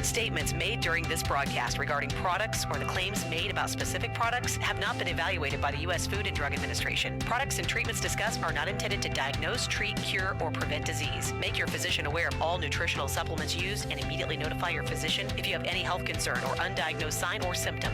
Statements made during this broadcast regarding products or the claims made about specific products have not been evaluated by the U.S. Food and Drug Administration. Products and treatments discussed are not intended to diagnose, treat, cure, or prevent disease. Make your physician aware of all nutritional supplements used and immediately notify your physician if you have any health concern or undiagnosed sign or symptom.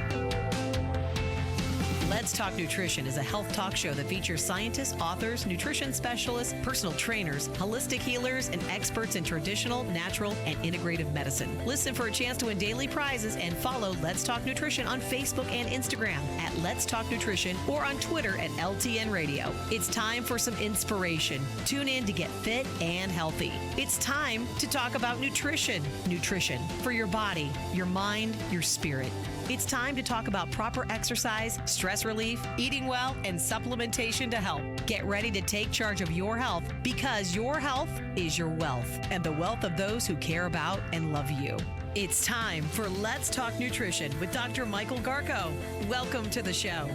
Let's Talk Nutrition is a health talk show that features scientists, authors, nutrition specialists, personal trainers, holistic healers, and experts in traditional, natural, and integrative medicine. Listen for a chance to win daily prizes and follow Let's Talk Nutrition on Facebook and Instagram at Let's Talk Nutrition or on Twitter at LTN Radio. It's time for some inspiration. Tune in to get fit and healthy. It's time to talk about nutrition. Nutrition for your body, your mind, your spirit. It's time to talk about proper exercise, stress relief, eating well, and supplementation to help. Get ready to take charge of your health because your health is your wealth and the wealth of those who care about and love you. It's time for Let's Talk Nutrition with Dr. Michael Garko. Welcome to the show.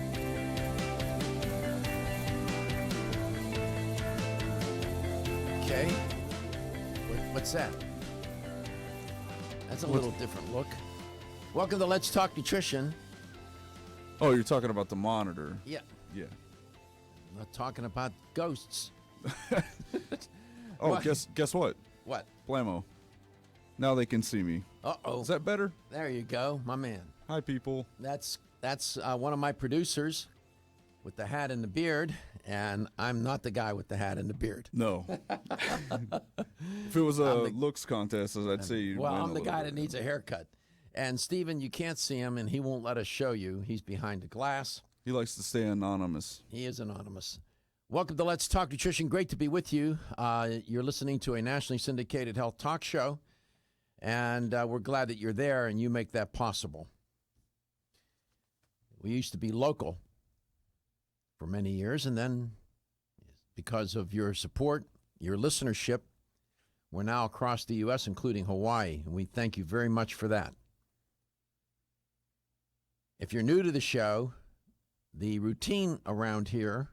Okay. What's that? That's a little different look. Welcome to Let's Talk Nutrition. Oh, you're talking about the monitor. Yeah. Yeah. I'm not talking about ghosts. Oh, What? guess what? What? Blammo. Now they can see me. Uh-oh. Is that better? There you go, my man. Hi, people. That's one of my producers with the hat and the beard, and I'm not the guy with the hat and the beard. No. If it was a looks contest, as I'd say you'd Well, win I'm a the little guy bit. that needs a haircut. And Stephen, you can't see him, and he won't let us show you. He's behind the glass. He likes to stay anonymous. He is anonymous. Welcome to Let's Talk Nutrition. Great to be with you. You're listening to a nationally syndicated health talk show, and we're glad that you're there and you make that possible. We used to be local for many years, and then because of your support, your listenership, we're now across the U.S., including Hawaii, and we thank you very much for that. If you're new to the show, the routine around here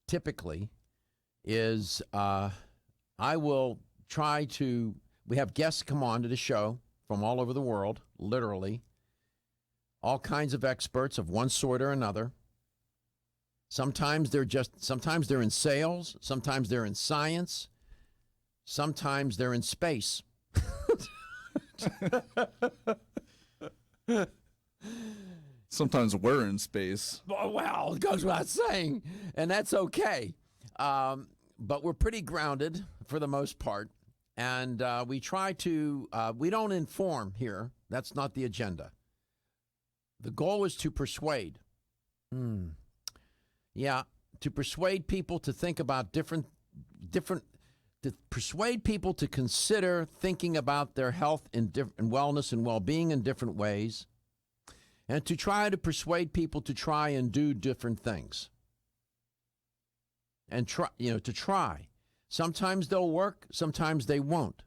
typically is I will try to, we have guests come on to the show from all over the world, literally, all kinds of experts of one sort or another. Sometimes they're in sales, sometimes they're in science, sometimes they're in space. Sometimes we're in space. Well, it goes without saying, and that's okay. But we're pretty grounded for the most part, and we try to, we don't inform here. That's not the agenda. The goal is to persuade. Yeah, to persuade people to think about different, to persuade people to consider thinking about their health and wellness and well-being in different ways, and to try to persuade people to try and do different things. And to try. Sometimes they'll work, sometimes they won't.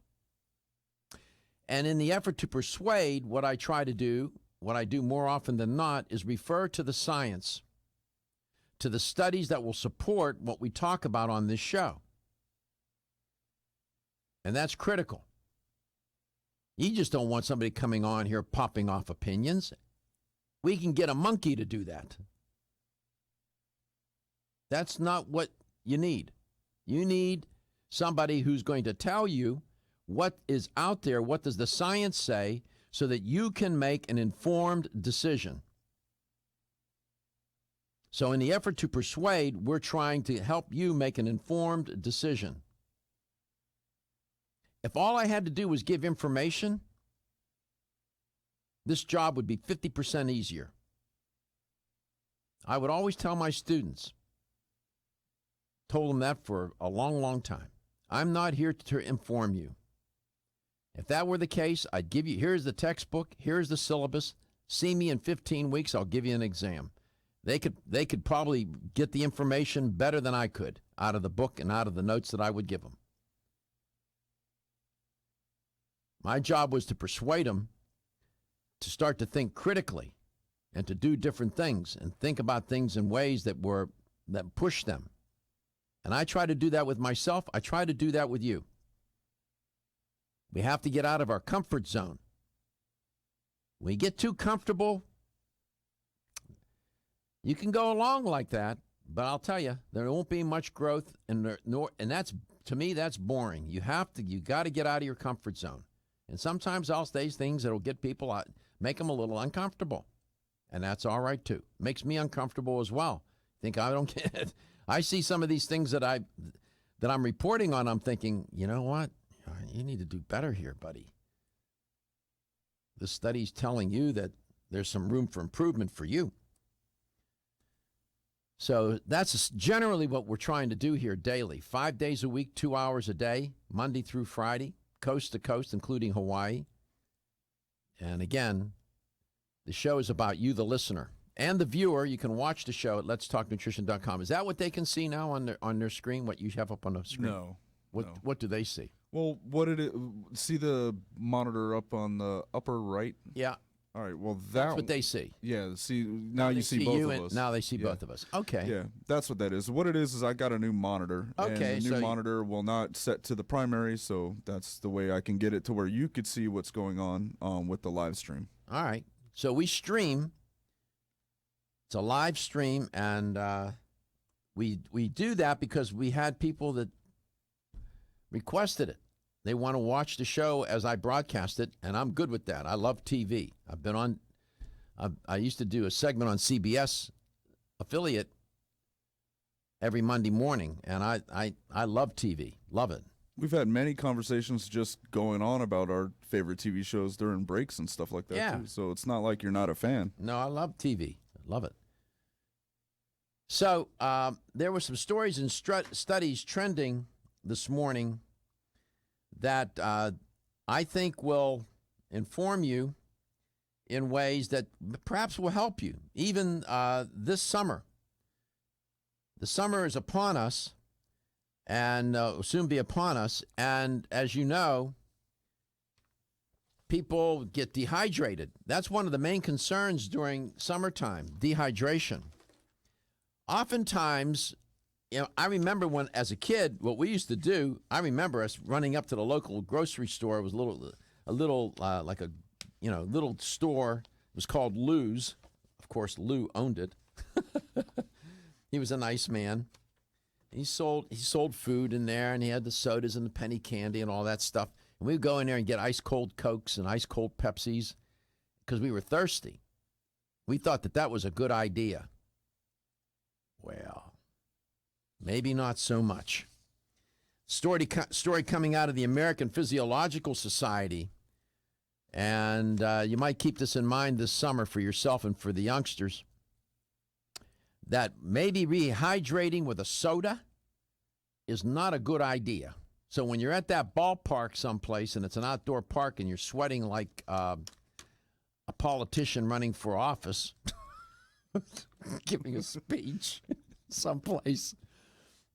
And in the effort to persuade, what I try to do, what I do more often than not, is refer to the science, to the studies that will support what we talk about on this show. And that's critical. You just don't want somebody coming on here popping off opinions. We can get a monkey to do that. That's not what you need. You need somebody who's going to tell you what is out there, what does the science say, so that you can make an informed decision. So in the effort to persuade, we're trying to help you make an informed decision. If all I had to do was give information, this job would be 50% easier. I would always tell my students, told them that for a long, long time, I'm not here to inform you. If that were the case, I'd give you, here's the textbook, here's the syllabus, see me in 15 weeks, I'll give you an exam. They could probably get the information better than I could out of the book and out of the notes that I would give them. My job was to persuade them to start to think critically and to do different things and think about things in ways that push them. And I try to do that with myself. I try to do that with you. We have to get out of our comfort zone. When you get too comfortable, you can go along like that, but I'll tell you, there won't be much growth, and that's, to me, that's boring. You got to get out of your comfort zone. And sometimes I'll say things that'll get people out, make them a little uncomfortable. And that's all right, too. Makes me uncomfortable as well. Think I don't get it. I see some of these things that I'm reporting on, I'm thinking, you know what? You need to do better here, buddy. The study's telling you that there's some room for improvement for you. So that's generally what we're trying to do here daily. 5 days a week, 2 hours a day, Monday through Friday, coast to coast, including Hawaii. And again, the show is about you, the listener. And the viewer. You can watch the show at letstalknutrition.com. Is that what they can see now on their screen, what you have up on the screen? No. What do they see? Well, see the monitor up on the upper right? Yeah. All right, well, that's what they see. Yeah, see, now you see both of us. Now they see both of us. Okay. Yeah, that's what that is. What it is I got a new monitor. Okay. And the new monitor will not set to the primary, so that's the way I can get it to where you could see what's going on with the live stream. All right. So we stream. It's a live stream, and we do that because we had people that requested it. They want to watch the show as I broadcast it, and I'm good with that. I love TV. I've been on. I used to do a segment on CBS affiliate every Monday morning, and I love TV. Love it. We've had many conversations just going on about our favorite TV shows during breaks and stuff like that, too. So it's not like you're not a fan. No, I love TV. I love it. So there were some stories and studies trending this morning that I think will inform you in ways that perhaps will help you, even this summer. The summer is upon us, and will soon be upon us. And as you know, people get dehydrated. That's one of the main concerns during summertime, dehydration. Oftentimes, I remember when, as a kid, what we used to do. I remember us running up to the local grocery store. It was a little little store. It was called Lou's. Of course, Lou owned it. He was a nice man. He sold food in there, and he had the sodas and the penny candy and all that stuff. And we would go in there and get ice cold Cokes and ice cold Pepsis because we were thirsty. We thought that was a good idea. Well, maybe not so much. Story coming out of the American Physiological Society, and you might keep this in mind this summer for yourself and for the youngsters, that maybe rehydrating with a soda is not a good idea. So when you're at that ballpark someplace, and it's an outdoor park, and you're sweating like a politician running for office, giving a speech someplace,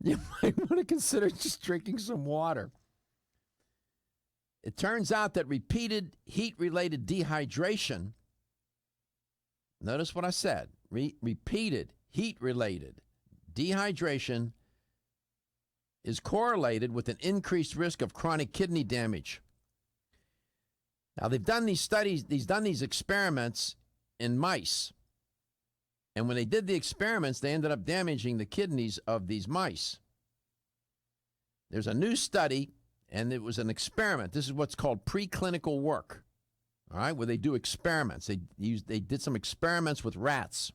you might want to consider just drinking some water. It turns out that repeated heat-related dehydration, notice what I said, repeated heat-related dehydration is correlated with an increased risk of chronic kidney damage. Now, they've done these studies, these experiments in mice. And when they did the experiments, they ended up damaging the kidneys of these mice. There's a new study, and it was an experiment. This is what's called preclinical work, all right, where they do experiments. They did some experiments with rats.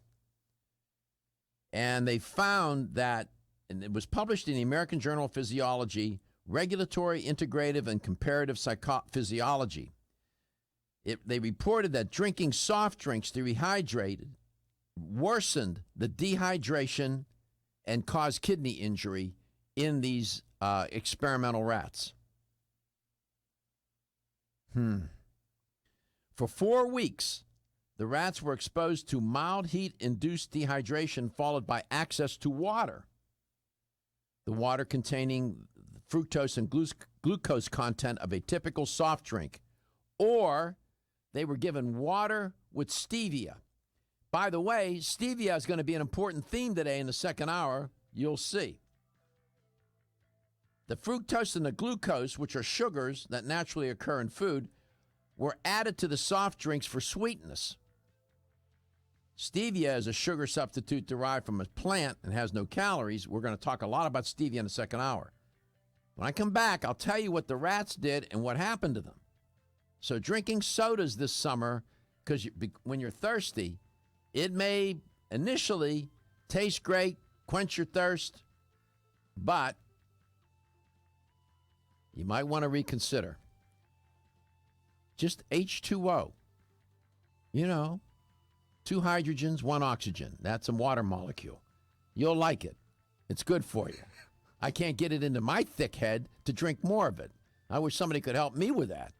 And they found that, and it was published in the American Journal of Physiology, Regulatory, Integrative, and Comparative Psychophysiology. They reported that drinking soft drinks to rehydrate worsened the dehydration and caused kidney injury in these experimental rats. For 4 weeks, the rats were exposed to mild heat-induced dehydration followed by access to water. The water containing fructose and glucose content of a typical soft drink. Or they were given water with stevia. By the way, stevia is going to be an important theme today in the second hour. You'll see. The fructose and the glucose, which are sugars that naturally occur in food, were added to the soft drinks for sweetness. Stevia is a sugar substitute derived from a plant and has no calories. We're going to talk a lot about stevia in the second hour. When I come back, I'll tell you what the rats did and what happened to them. So drinking sodas this summer, because when you're thirsty, it may initially taste great, quench your thirst, but you might want to reconsider. Just H2O. You know, 2 hydrogens, 1 oxygen. That's a water molecule. You'll like it. It's good for you. I can't get it into my thick head to drink more of it. I wish somebody could help me with that.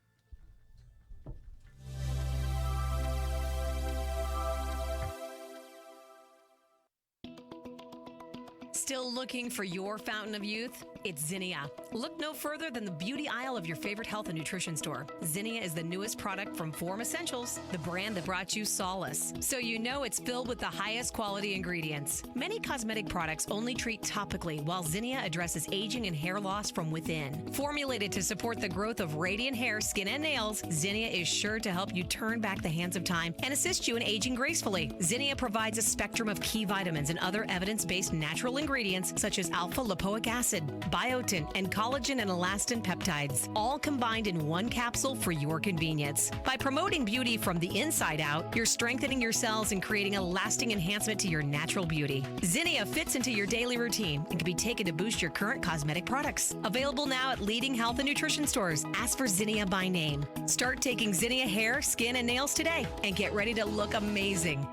Still looking for your fountain of youth? It's Zinnia. Look no further than the beauty aisle of your favorite health and nutrition store. Zinnia is the newest product from Form Essentials, the brand that brought you solace. So you know it's filled with the highest quality ingredients. Many cosmetic products only treat topically, while Zinnia addresses aging and hair loss from within. Formulated to support the growth of radiant hair, skin, and nails, Zinnia is sure to help you turn back the hands of time and assist you in aging gracefully. Zinnia provides a spectrum of key vitamins and other evidence-based natural ingredients such as alpha-lipoic acid, biotin, and collagen and elastin peptides, all combined in one capsule for your convenience. By promoting beauty from the inside out, you're strengthening your cells and creating a lasting enhancement to your natural beauty. Zinnia fits into your daily routine and can be taken to boost your current cosmetic products. Available now at leading health and nutrition stores. Ask for Zinnia by name. Start taking Zinnia hair, skin, and nails today and get ready to look amazing.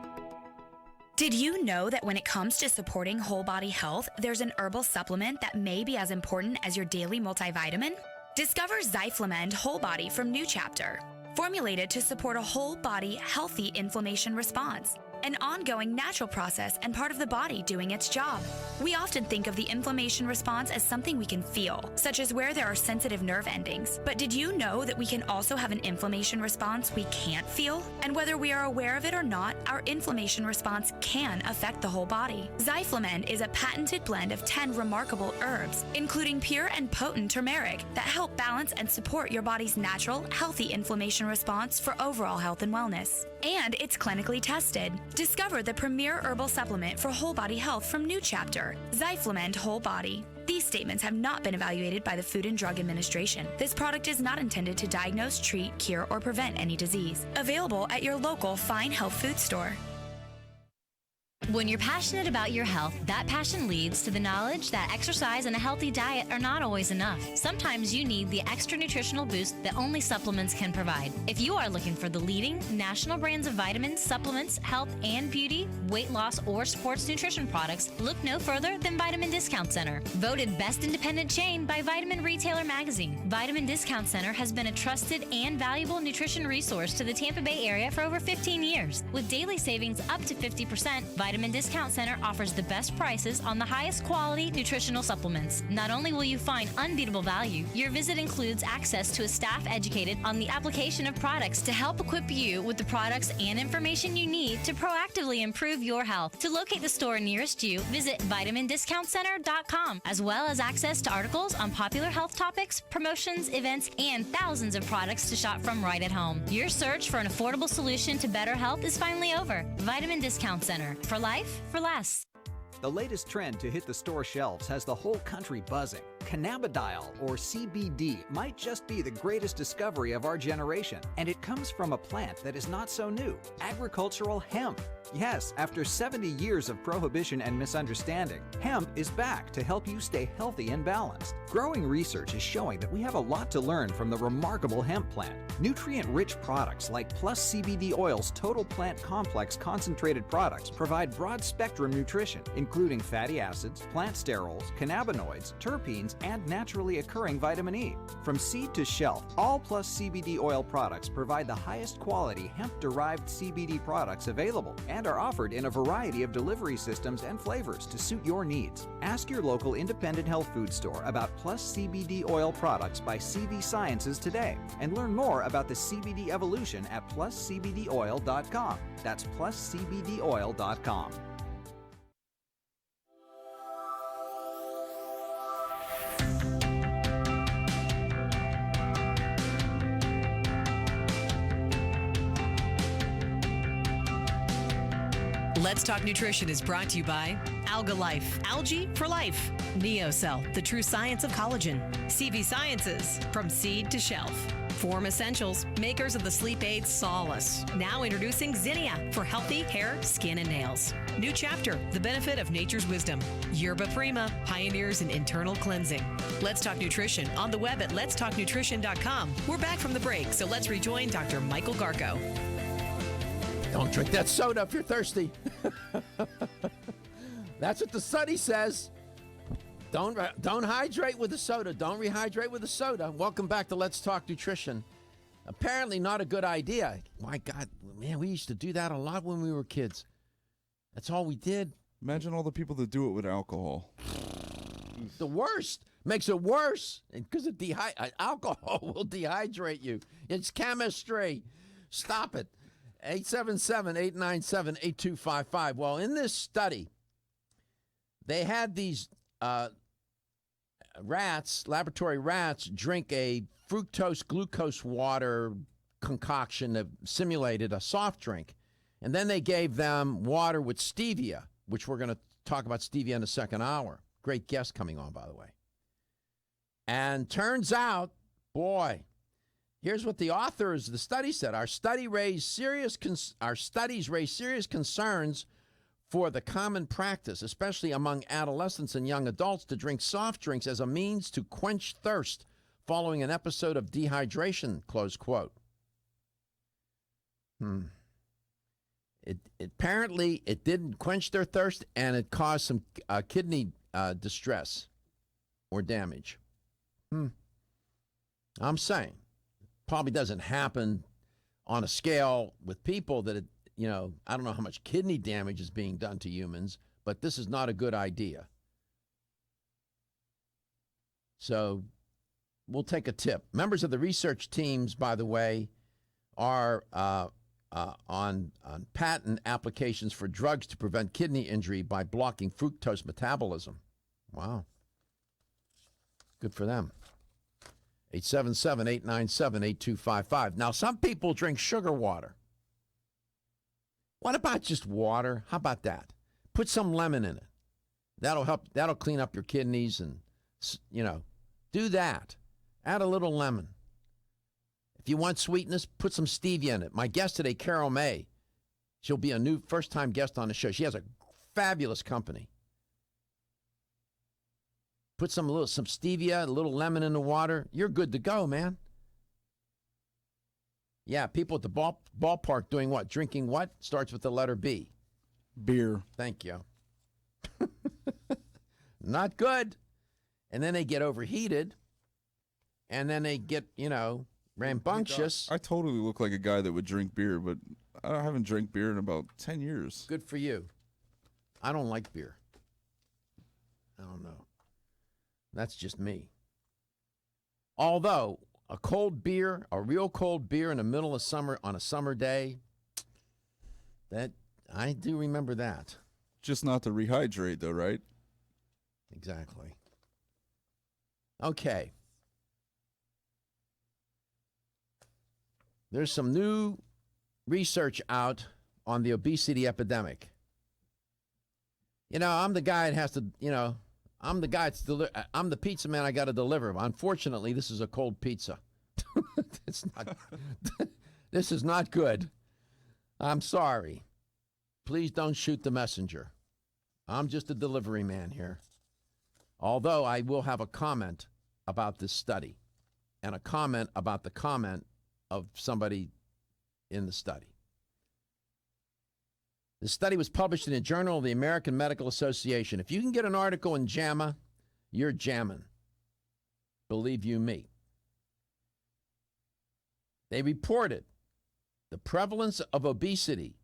Did you know that when it comes to supporting whole body health, there's an herbal supplement that may be as important as your daily multivitamin? Discover Zyflamend Whole Body from New Chapter. Formulated to support a whole body, healthy inflammation response. An ongoing natural process and part of the body doing its job. We often think of the inflammation response as something we can feel, such as where there are sensitive nerve endings. But did you know that we can also have an inflammation response we can't feel? And whether we are aware of it or not, our inflammation response can affect the whole body. Zyflamend is a patented blend of 10 remarkable herbs, including pure and potent turmeric, that help balance and support your body's natural, healthy inflammation response for overall health and wellness. And it's clinically tested. Discover the premier herbal supplement for whole body health from New Chapter, Zyflamend Whole Body. These statements have not been evaluated by the Food and Drug Administration. This product is not intended to diagnose, treat, cure, or prevent any disease. Available at your local fine health food store. When you're passionate about your health, that passion leads to the knowledge that exercise and a healthy diet are not always enough. Sometimes you need the extra nutritional boost that only supplements can provide. If you are looking for the leading national brands of vitamins, supplements, health and beauty, weight loss, or sports nutrition products, look no further than Vitamin Discount Center. Voted best independent chain by Vitamin Retailer Magazine, Vitamin Discount Center has been a trusted and valuable nutrition resource to the Tampa Bay area for over 15 years. With daily savings up to 50%, Vitamin Discount Center offers the best prices on the highest quality nutritional supplements. Not only will you find unbeatable value, your visit includes access to a staff educated on the application of products to help equip you with the products and information you need to proactively improve your health. To locate the store nearest you, visit vitamindiscountcenter.com, as well as access to articles on popular health topics, promotions, events, and thousands of products to shop from right at home. Your search for an affordable solution to better health is finally over. Vitamin Discount Center. For life, for less. The latest trend to hit the store shelves has the whole country buzzing. Cannabidiol, or CBD, might just be the greatest discovery of our generation, and it comes from a plant that is not so new, agricultural hemp. Yes, after 70 years of prohibition and misunderstanding, hemp is back to help you stay healthy and balanced. Growing research is showing that we have a lot to learn from the remarkable hemp plant. Nutrient-rich products like Plus CBD Oil's Total Plant Complex concentrated products provide broad-spectrum nutrition, including fatty acids, plant sterols, cannabinoids, terpenes, and naturally occurring vitamin E. From seed to shelf, all Plus CBD Oil products provide the highest quality hemp-derived CBD products available and are offered in a variety of delivery systems and flavors to suit your needs. Ask your local independent health food store about Plus CBD Oil products by CV Sciences today and learn more about the CBD evolution at pluscbdoil.com. That's pluscbdoil.com. Let's Talk Nutrition is brought to you by Alga Life, Algae for Life, NeoCell, the true science of collagen, CV Sciences, from seed to shelf, Form Essentials, makers of the sleep aid Solace, now introducing Zinnia for healthy hair, skin, and nails. New Chapter, the benefit of nature's wisdom. Yerba Prima, pioneers in internal cleansing. Let's Talk Nutrition on the web at letstalknutrition.com. We're back from the break, so let's rejoin Dr. Michael Garko. Don't drink that soda if you're thirsty. That's what the study says. Don't hydrate with the soda. Don't rehydrate with the soda. Welcome back to Let's Talk Nutrition. Apparently not a good idea. My God, man, we used to do that a lot when we were kids. That's all we did. Imagine all the people that do it with alcohol. The worst. Makes it worse because alcohol will dehydrate you. It's chemistry. Stop it. 877-897-8255. Well, in this study, they had these laboratory rats, drink a fructose glucose water concoction that simulated a soft drink. And then they gave them water with stevia, which we're going to talk about stevia in the second hour. Great guest coming on, by the way. And turns out, boy, here's what the authors of the study said. Our studies raise serious concerns for the common practice, especially among adolescents and young adults, to drink soft drinks as a means to quench thirst following an episode of dehydration, close quote. Apparently, it didn't quench their thirst, and it caused some kidney distress or damage. I'm saying, probably doesn't happen on a scale with people that, I don't know how much kidney damage is being done to humans, but this is not a good idea. So we'll take a tip. Members of the research teams, by the way, are on patent applications for drugs to prevent kidney injury by blocking fructose metabolism. Wow. Good for them. 877-897-8255. Now, some people drink sugar water. What about just water? How about that? Put some lemon in it. That'll help. That'll clean up your kidneys and, do that. Add a little lemon. If you want sweetness, put some stevia in it. My guest today, Carol May, she'll be a new first-time guest on the show. She has a fabulous company. Put some stevia, a little lemon in the water. You're good to go, man. Yeah, people at the ballpark doing what? Drinking what? Starts with the letter B. Beer. Thank you. Not good. And then they get overheated. And then they get, rambunctious. I totally look like a guy that would drink beer, but I haven't drank beer in about 10 years. Good for you. I don't like beer. I don't know. That's just me. Although, a real cold beer in the middle of summer on a summer day, that I do remember that. Just not to rehydrate, though, right? Exactly. Okay. There's some new research out on the obesity epidemic. I'm the guy that has to, I'm the pizza man I got to deliver. Unfortunately, this is a cold pizza. This is not good. I'm sorry. Please don't shoot the messenger. I'm just a delivery man here. Although I will have a comment about this study and a comment about the comment of somebody in the study. The study was published in a journal of the American Medical Association. If you can get an article in JAMA, you're jamming. Believe you me. They reported the prevalence of obesity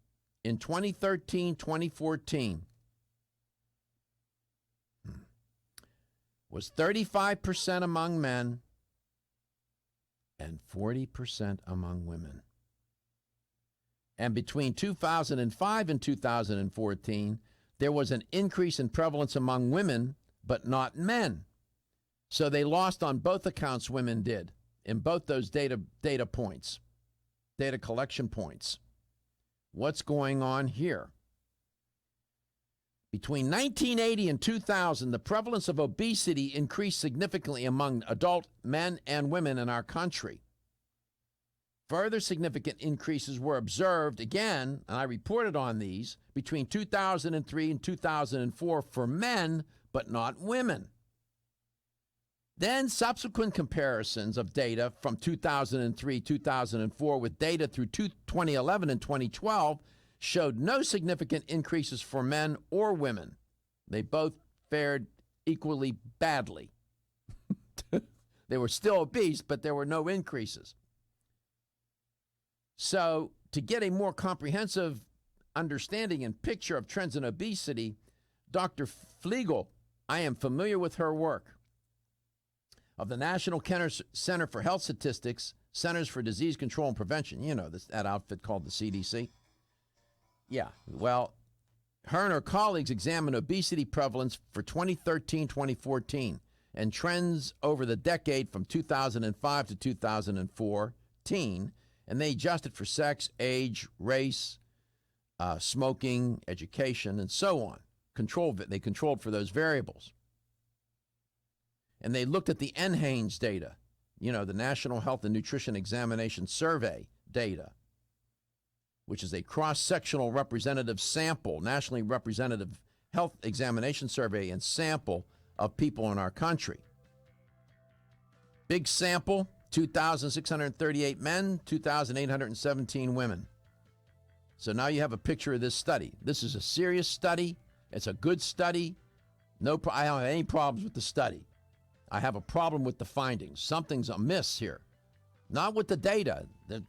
in 2013-2014 was 35% among men and 40% among women. And between 2005 and 2014, there was an increase in prevalence among women, but not men. So they lost on both accounts, women did, in both those data points, data collection points. What's going on here? Between 1980 and 2000, the prevalence of obesity increased significantly among adult men and women in our country. Further significant increases were observed again, and I reported on these, between 2003 and 2004 for men, but not women. Then subsequent comparisons of data from 2003, 2004 with data through 2011 and 2012 showed no significant increases for men or women. They both fared equally badly. They were still obese, but there were no increases. So, to get a more comprehensive understanding and picture of trends in obesity, Dr. Flegel, I am familiar with her work, of the National Center for Health Statistics, Centers for Disease Control and Prevention. You know, that outfit called the CDC. Yeah, well, her and her colleagues examined obesity prevalence for 2013-2014 and trends over the decade from 2005 to 2014, and they adjusted for sex, age, race, smoking, education, and so on. They controlled for those variables. And they looked at the NHANES data, you know, the National Health and Nutrition Examination Survey data, which is a cross-sectional representative sample, nationally representative health examination survey and sample of people in our country. Big sample, 2,638 men, 2,817 women. So now you have a picture of this study. This is a serious study. It's a good study. I don't have any problems with the study. I have a problem with the findings. Something's amiss here. Not with the data.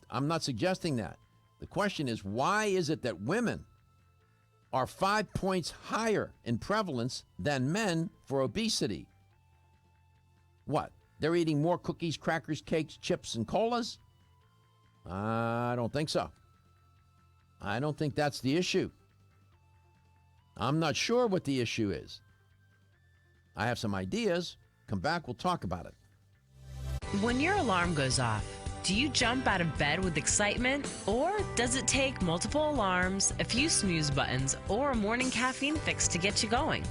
I'm not suggesting that. The question is, why is it that women are 5 points higher in prevalence than men for obesity? What? They're eating more cookies, crackers, cakes, chips, and colas? I don't think so. I don't think that's the issue. I'm not sure what the issue is. I have some ideas. Come back, we'll talk about it. When your alarm goes off, do you jump out of bed with excitement? Or does it take multiple alarms, a few snooze buttons, or a morning caffeine fix to get you going?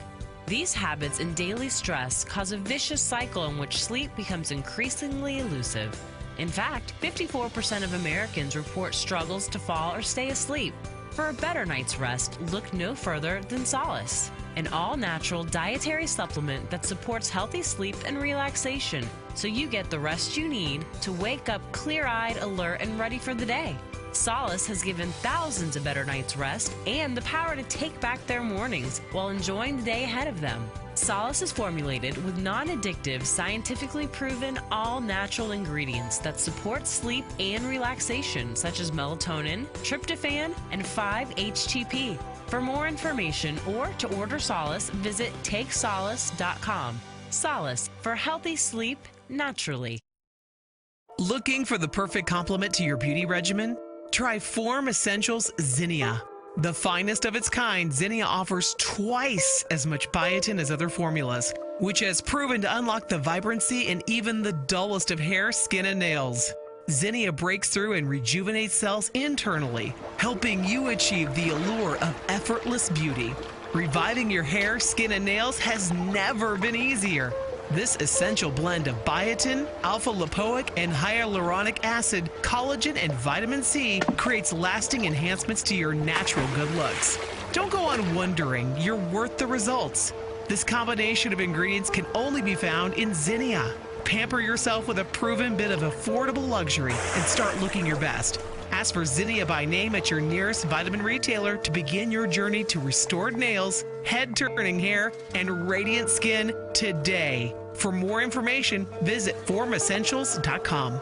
These habits and daily stress cause a vicious cycle in which sleep becomes increasingly elusive. In fact, 54% of Americans report struggles to fall or stay asleep. For a better night's rest, look no further than Solace, an all-natural dietary supplement that supports healthy sleep and relaxation, so you get the rest you need to wake up clear-eyed, alert, and ready for the day. Solace has given thousands a better night's rest and the power to take back their mornings while enjoying the day ahead of them. Solace is formulated with non-addictive, scientifically proven, all-natural ingredients that support sleep and relaxation, such as melatonin, tryptophan, and 5-HTP. For more information or to order Solace, visit takesolace.com. Solace, for healthy sleep naturally. Looking for the perfect complement to your beauty regimen? Try Form Essentials Zinnia. The finest of its kind, Zinnia offers twice as much biotin as other formulas, which has proven to unlock the vibrancy in even the dullest of hair, skin, and nails. Zinnia breaks through and rejuvenates cells internally, helping you achieve the allure of effortless beauty. Reviving your hair, skin, and nails has never been easier. This essential blend of biotin, alpha-lipoic, and hyaluronic acid, collagen, and vitamin C creates lasting enhancements to your natural good looks. Don't go on wondering, you're worth the results. This combination of ingredients can only be found in Zinnia. Pamper yourself with a proven bit of affordable luxury and start looking your best. Ask for Zinnia by name at your nearest vitamin retailer to begin your journey to restored nails, head-turning hair, and radiant skin today. For more information, visit formessentials.com.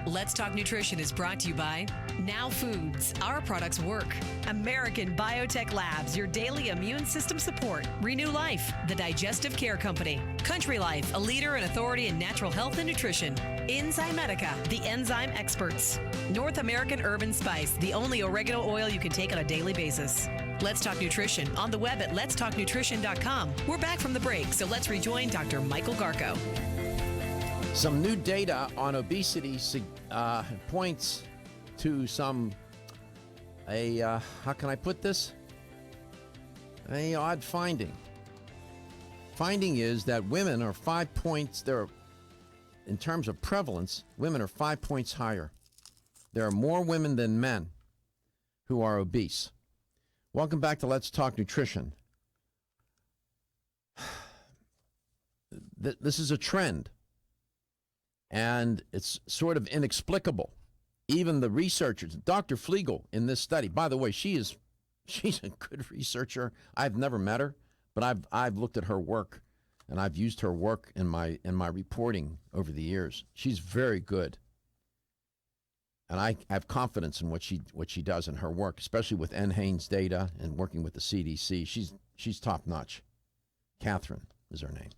Let's Talk Nutrition is brought to you by Now Foods. Our products work. American Biotech Labs, your daily immune system support. Renew Life, the digestive care company. Country Life, a leader and authority in natural health and nutrition. Enzymedica, the enzyme experts. North American Urban Spice, the only oregano oil you can take on a daily basis. Let's Talk Nutrition on the web at letstalknutrition.com. We're back from the break, so let's rejoin Dr. Michael Garko. Some new data on obesity points to how can I put this? A odd finding. Finding is that women are 5 points, in terms of prevalence, women are 5 points higher. There are more women than men who are obese. Welcome back to Let's Talk Nutrition. This is a trend. And it's sort of inexplicable. Even the researchers, Dr. Flegel in this study, by the way, she's a good researcher. I've never met her, but I've looked at her work, and I've used her work in my reporting over the years. She's very good, and I have confidence in what she does in her work, especially with NHANES data and working with the CDC. She's top notch. Catherine is her name.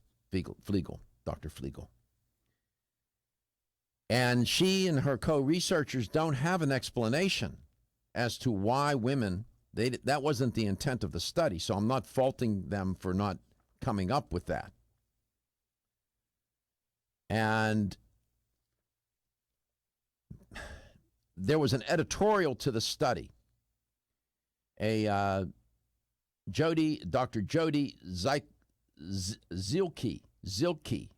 Flegel, Dr. Flegel. And she and her co-researchers don't have an explanation as to why women, that wasn't the intent of the study, so I'm not faulting them for not coming up with that. And there was an editorial to the study. Dr. Jody Zielke,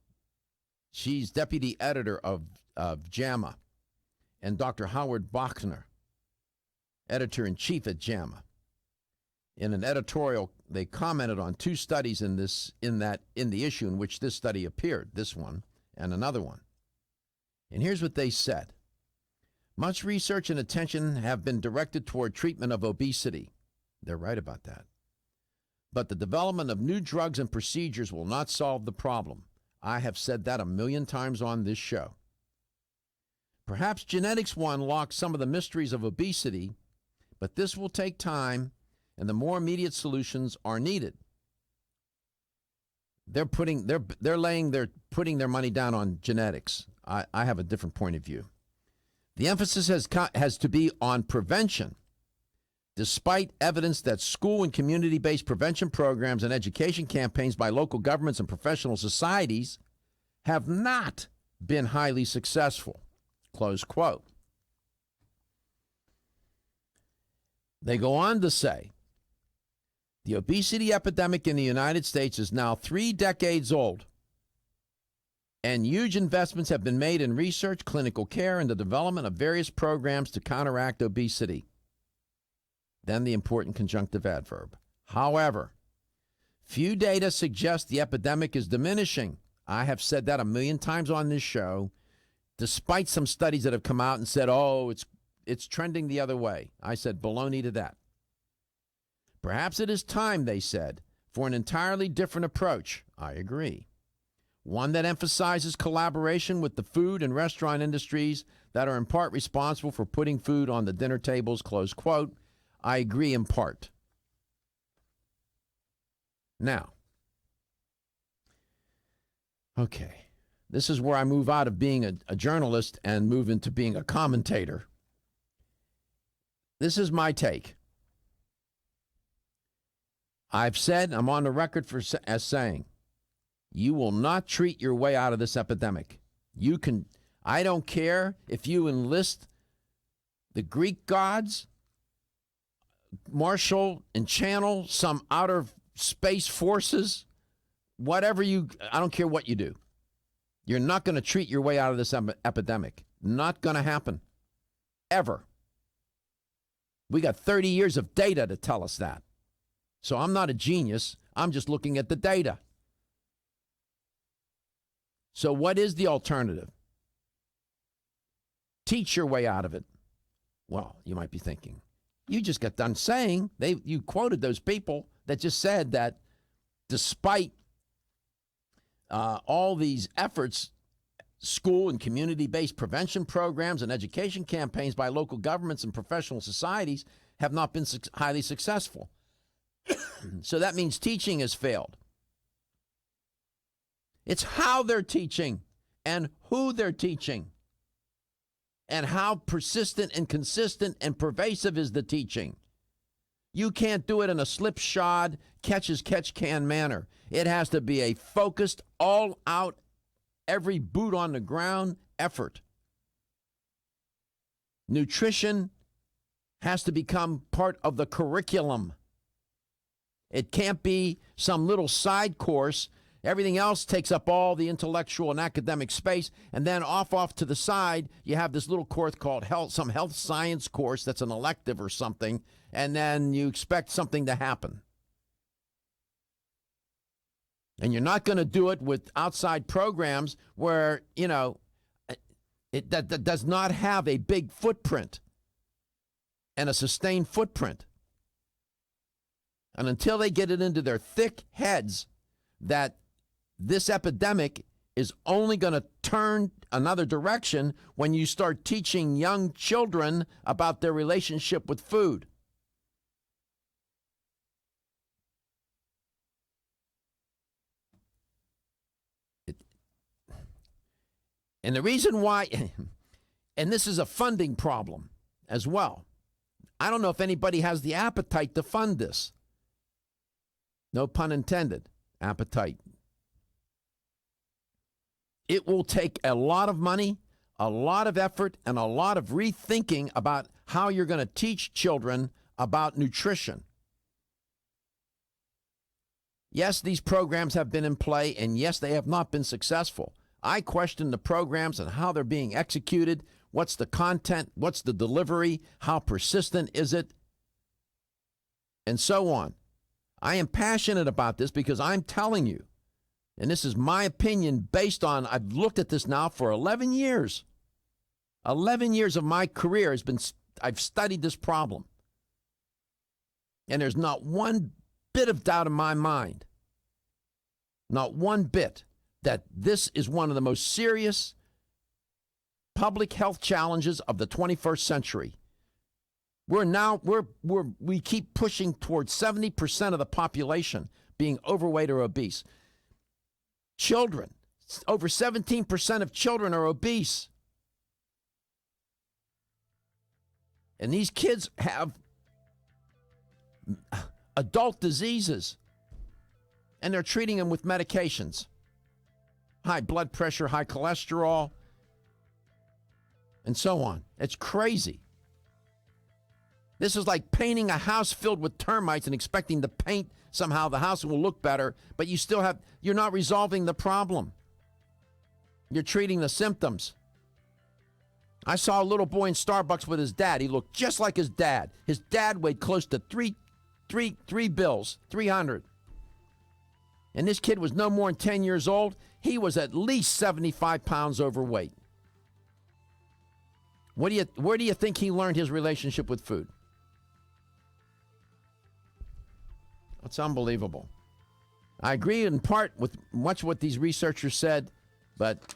she's deputy editor of JAMA, and Dr. Howard Bachner, editor-in-chief at JAMA. In an editorial, they commented on two studies in the issue in which this study appeared, this one and another one. And here's what they said. Much research and attention have been directed toward treatment of obesity. They're right about that. But the development of new drugs and procedures will not solve the problem. I have said that 1,000,000 times on this show. Perhaps genetics will unlock some of the mysteries of obesity, but this will take time, and the more immediate solutions are needed. They're putting their money down on genetics. I have a different point of view. The emphasis has to be on prevention, despite evidence that school and community-based prevention programs and education campaigns by local governments and professional societies have not been highly successful. Close quote. They go on to say, the obesity epidemic in the United States is now 3 decades old, and huge investments have been made in research, clinical care, and the development of various programs to counteract obesity. Then the important conjunctive adverb. However, few data suggest the epidemic is diminishing. I have said that 1,000,000 times on this show, despite some studies that have come out and said, oh, it's trending the other way. I said, baloney to that. Perhaps it is time, they said, for an entirely different approach. I agree. One that emphasizes collaboration with the food and restaurant industries that are in part responsible for putting food on the dinner tables, close quote. I agree in part. Now, okay, this is where I move out of being a journalist and move into being a commentator. This is my take. I've said, I'm on the record as saying, you will not treat your way out of this epidemic. I don't care if you enlist the Greek gods, marshal and channel some outer space forces, I don't care what you do. You're not going to treat your way out of this epidemic. Not going to happen. Ever. We got 30 years of data to tell us that. So I'm not a genius. I'm just looking at the data. So what is the alternative? Teach your way out of it. Well, you might be thinking, you just got done saying, you quoted those people that just said that despite all these efforts, school and community-based prevention programs and education campaigns by local governments and professional societies have not been highly successful. So that means teaching has failed. It's how they're teaching and who they're teaching and how persistent and consistent and pervasive is the teaching. You can't do it in a slipshod, catch-as-catch-can manner. It has to be a focused, all-out, every boot on the ground effort. Nutrition has to become part of the curriculum. It can't be some little side course. Everything else takes up all the intellectual and academic space, and then off to the side, you have this little course called some health science course that's an elective or something, and then you expect something to happen. And you're not going to do it with outside programs where, that does not have a big footprint and a sustained footprint. And until they get it into their thick heads that this epidemic is only going to turn another direction when you start teaching young children about their relationship with food. And the reason why, and this is a funding problem as well. I don't know if anybody has the appetite to fund this. No pun intended, appetite. It will take a lot of money, a lot of effort, and a lot of rethinking about how you're going to teach children about nutrition. Yes, these programs have been in play, and yes, they have not been successful. I question the programs and how they're being executed. What's the content? What's the delivery? How persistent is it? And so on. I am passionate about this because I'm telling you, and this is my opinion based on, I've looked at this now for 11 years. 11 years of my career I've studied this problem. And there's not one bit of doubt in my mind, not one bit, that this is one of the most serious public health challenges of the 21st century. We keep pushing towards 70% of the population being overweight or obese. Children, over 17% of children are obese. And these kids have adult diseases, and they're treating them with medications. High blood pressure, high cholesterol, and so on. It's crazy. This is like painting a house filled with termites and expecting to paint somehow the house will look better, but you're not resolving the problem. You're treating the symptoms. I saw a little boy in Starbucks with his dad. He looked just like his dad. His dad weighed close to 300. And this kid was no more than 10 years old. He was at least 75 pounds overweight. Where do you think he learned his relationship with food? It's unbelievable. I agree in part with much of what these researchers said, but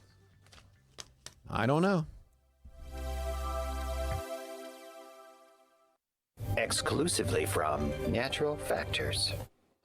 I don't know. Exclusively from Natural Factors.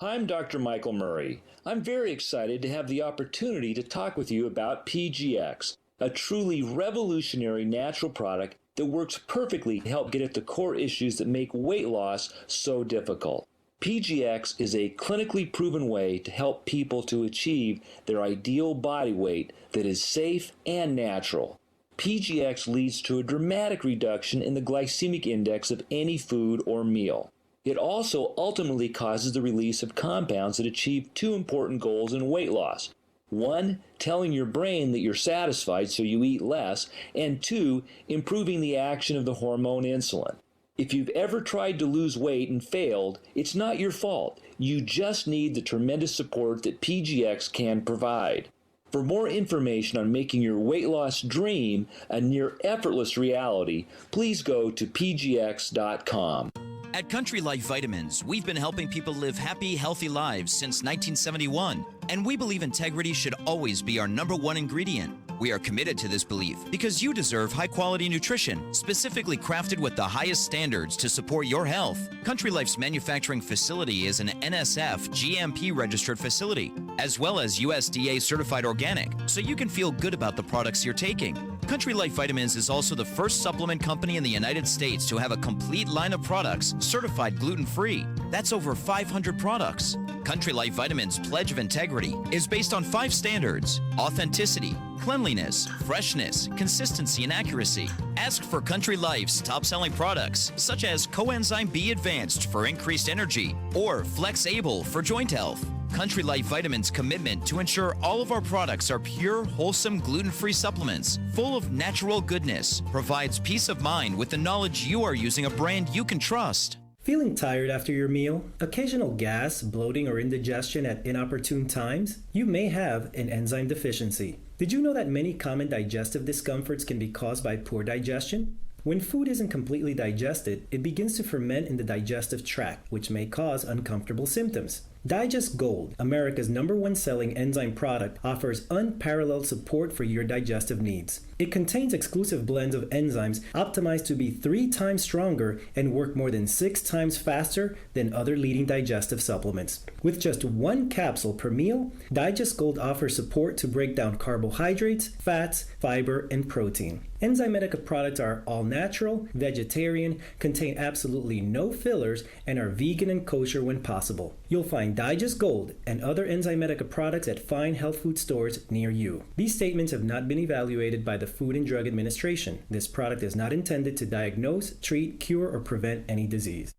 I'm Dr. Michael Murray. I'm very excited to have the opportunity to talk with you about PGX, a truly revolutionary natural product that works perfectly to help get at the core issues that make weight loss so difficult. PGX is a clinically proven way to help people to achieve their ideal body weight that is safe and natural. PGX leads to a dramatic reduction in the glycemic index of any food or meal. It also ultimately causes the release of compounds that achieve two important goals in weight loss. One, telling your brain that you're satisfied so you eat less, and two, improving the action of the hormone insulin. If you've ever tried to lose weight and failed, it's not your fault. You just need the tremendous support that PGX can provide. For more information on making your weight loss dream a near effortless reality, please go to pgx.com. At Country Life Vitamins, we've been helping people live happy, healthy lives since 1971, and we believe integrity should always be our #1 ingredient. We are committed to this belief because you deserve high-quality nutrition, specifically crafted with the highest standards to support your health. Country Life's manufacturing facility is an NSF GMP-registered facility, as well as USDA certified organic, so you can feel good about the products you're taking. Country Life Vitamins is also the first supplement company in the United States to have a complete line of products certified gluten-free. That's over 500 products. Country Life Vitamins' pledge of integrity is based on 5 standards: authenticity, cleanliness, freshness, consistency, and accuracy. Ask for Country Life's top-selling products, such as Coenzyme B Advanced for increased energy or Flex Able for joint health. Country Life Vitamins' commitment to ensure all of our products are pure, wholesome, gluten-free supplements full of natural goodness provides peace of mind with the knowledge you are using a brand you can trust. Feeling tired after your meal? Occasional gas, bloating, or indigestion at inopportune times? You may have an enzyme deficiency. Did you know that many common digestive discomforts can be caused by poor digestion? When food isn't completely digested, it begins to ferment in the digestive tract, which may cause uncomfortable symptoms. Digest Gold, America's #1 selling enzyme product, offers unparalleled support for your digestive needs. It contains exclusive blends of enzymes optimized to be 3 times stronger and work more than 6 times faster than other leading digestive supplements. With just 1 capsule per meal, Digest Gold offers support to break down carbohydrates, fats, fiber, and protein. Enzymedica products are all natural, vegetarian, contain absolutely no fillers, and are vegan and kosher when possible. You'll find Digest Gold and other Enzymedica products at fine health food stores near you. These statements have not been evaluated by the Food and Drug Administration. This product is not intended to diagnose, treat, cure, or prevent any disease.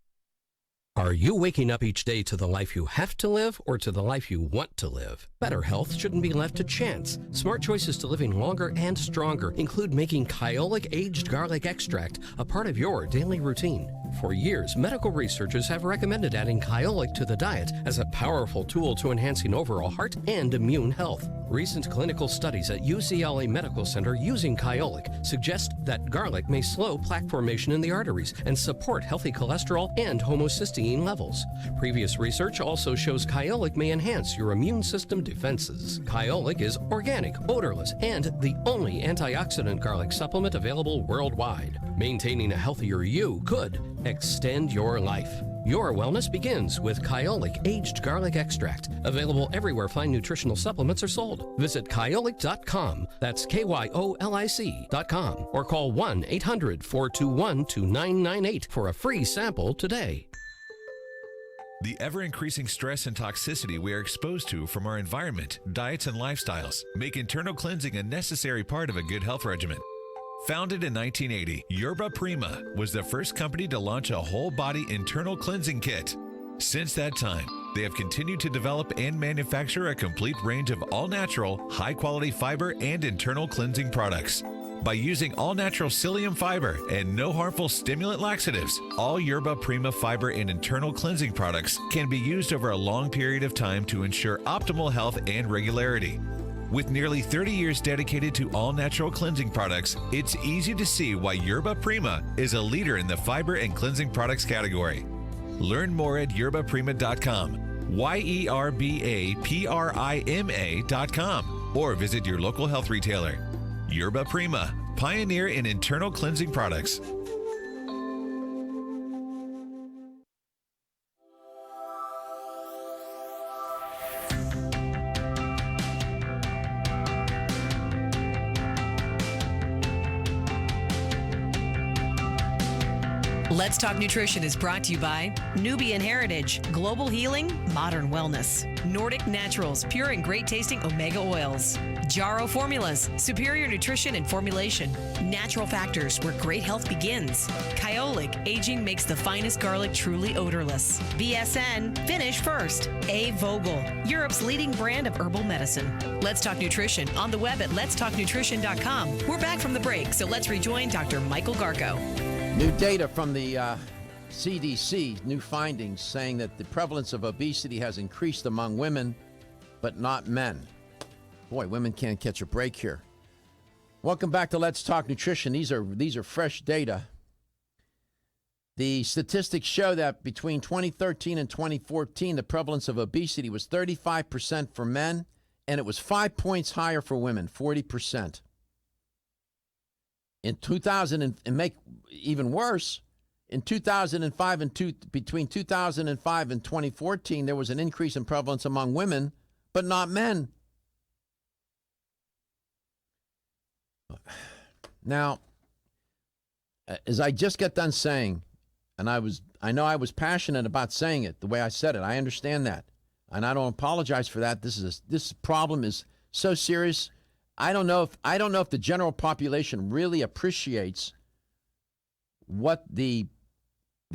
Are you waking up each day to the life you have to live or to the life you want to live? Better health shouldn't be left to chance. Smart choices to living longer and stronger include making Kyolic aged garlic extract a part of your daily routine. For years, medical researchers have recommended adding Kyolic to the diet as a powerful tool to enhancing overall heart and immune health. Recent clinical studies at UCLA Medical Center using Kyolic suggest that garlic may slow plaque formation in the arteries and support healthy cholesterol and homocysteine levels. Previous research also shows Kyolic may enhance your immune system defenses. Kyolic is organic, odorless, and the only antioxidant garlic supplement available worldwide. Maintaining a healthier you could extend your life. Your wellness begins with Kyolic aged garlic extract, available everywhere fine nutritional supplements are sold. Visit kyolic.com, that's KYOLIC.com, or call 1-800-421-2998 for a free sample today. The ever-increasing stress and toxicity we are exposed to from our environment, diets, and lifestyles make internal cleansing a necessary part of a good health regimen. Founded in 1980, Yerba Prima was the first company to launch a whole-body internal cleansing kit. Since that time, they have continued to develop and manufacture a complete range of all-natural, high-quality fiber and internal cleansing products. By using all-natural psyllium fiber and no harmful stimulant laxatives, all Yerba Prima fiber and internal cleansing products can be used over a long period of time to ensure optimal health and regularity. With nearly 30 years dedicated to all-natural cleansing products, it's easy to see why Yerba Prima is a leader in the fiber and cleansing products category. Learn more at yerbaprima.com, YERBAPRIMA.com, or visit your local health retailer. Yerba Prima, pioneer in internal cleansing products. Let's Talk Nutrition is brought to you by Nubian Heritage, Global Healing, Modern Wellness, Nordic Naturals, pure and great tasting omega oils, Jarrow Formulas, superior nutrition and formulation, Natural Factors, where great health begins, Kyolic, aging makes the finest garlic truly odorless, BSN, finish first, A. Vogel, Europe's leading brand of herbal medicine. Let's Talk Nutrition on the web at letstalknutrition.com. We're back from the break, so let's rejoin Dr. Michael Garko. New data from the CDC, new findings saying that the prevalence of obesity has increased among women, but not men. Boy, women can't catch a break here. Welcome back to Let's Talk Nutrition. These are fresh data. The statistics show that between 2013 and 2014, the prevalence of obesity was 35% for men, and it was 5 points higher for women, 40%. In 2000 and make even worse, in 2005 and between 2005 and 2014, there was an increase in prevalence among women, but not men. Now, as I just got done saying, and I know I was passionate about saying it the way I said it. I understand that, and I don't apologize for that. This problem is so serious. I don't know if the general population really appreciates what the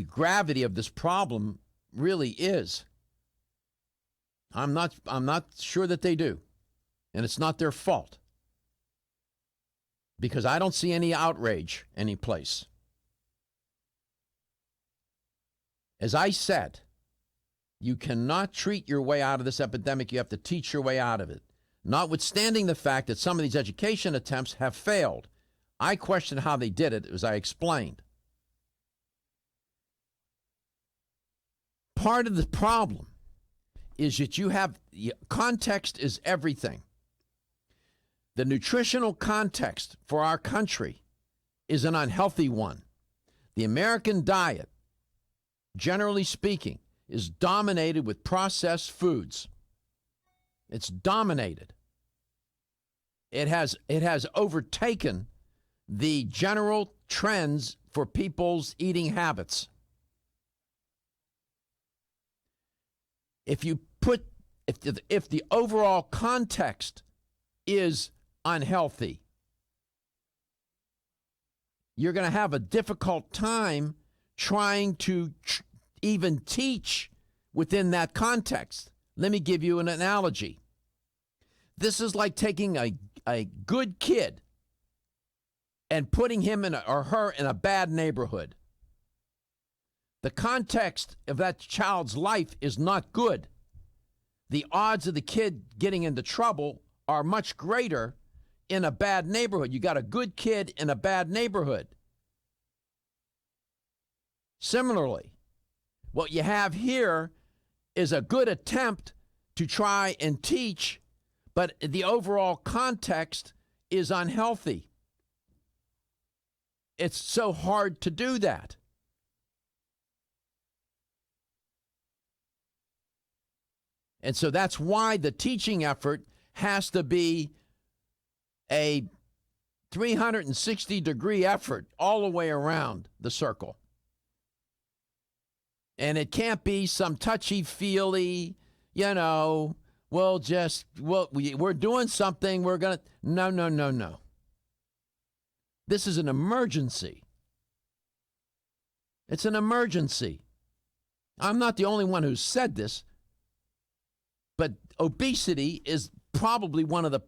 gravity of this problem really is. I'm not sure that they do, and it's not their fault, because I don't see any outrage anyplace. As I said, you cannot treat your way out of this epidemic. You have to teach your way out of it. Notwithstanding the fact that some of these education attempts have failed, I question how they did it, as I explained. Part of the problem is that context is everything. The nutritional context for our country is an unhealthy one. The American diet, generally speaking, is dominated with processed foods. It's dominated. It has overtaken the general trends for people's eating habits. If the overall context is unhealthy, you're going to have a difficult time trying to even teach within that context. Let me give you an analogy. This is like taking a good kid and putting him or her in a bad neighborhood. The context of that child's life is not good. The odds of the kid getting into trouble are much greater in a bad neighborhood. You got a good kid in a bad neighborhood. Similarly, what you have here is a good attempt to try and teach, but the overall context is unhealthy. It's so hard to do that. And so that's why the teaching effort has to be a 360-degree effort all the way around the circle. And it can't be some touchy-feely, we're doing something, we're going to... No. This is an emergency. It's an emergency. I'm not the only one who's said this, but obesity is probably one of the,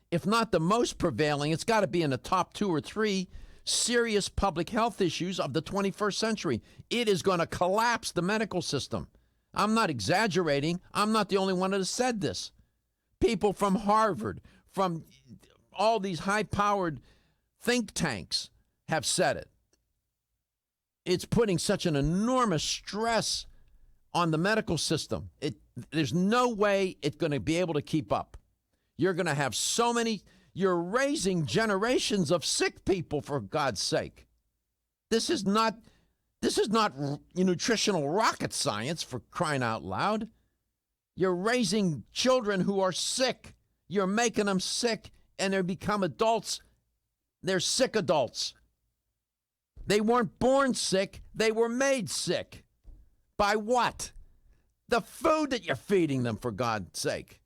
if not the most prevailing, it's got to be in the top 2 or 3 serious public health issues of the 21st century. It is going to collapse the medical system. I'm not exaggerating. I'm not the only one that has said this. People from Harvard, from all these high-powered think tanks have said it. It's putting such an enormous stress on the medical system. There's no way it's going to be able to keep up. You're going to have so many... You're raising generations of sick people, for God's sake. This is not nutritional rocket science, for crying out loud. You're raising children who are sick. You're making them sick, and they become adults. They're sick adults. They weren't born sick. They were made sick. By what? The food that you're feeding them, for God's sake.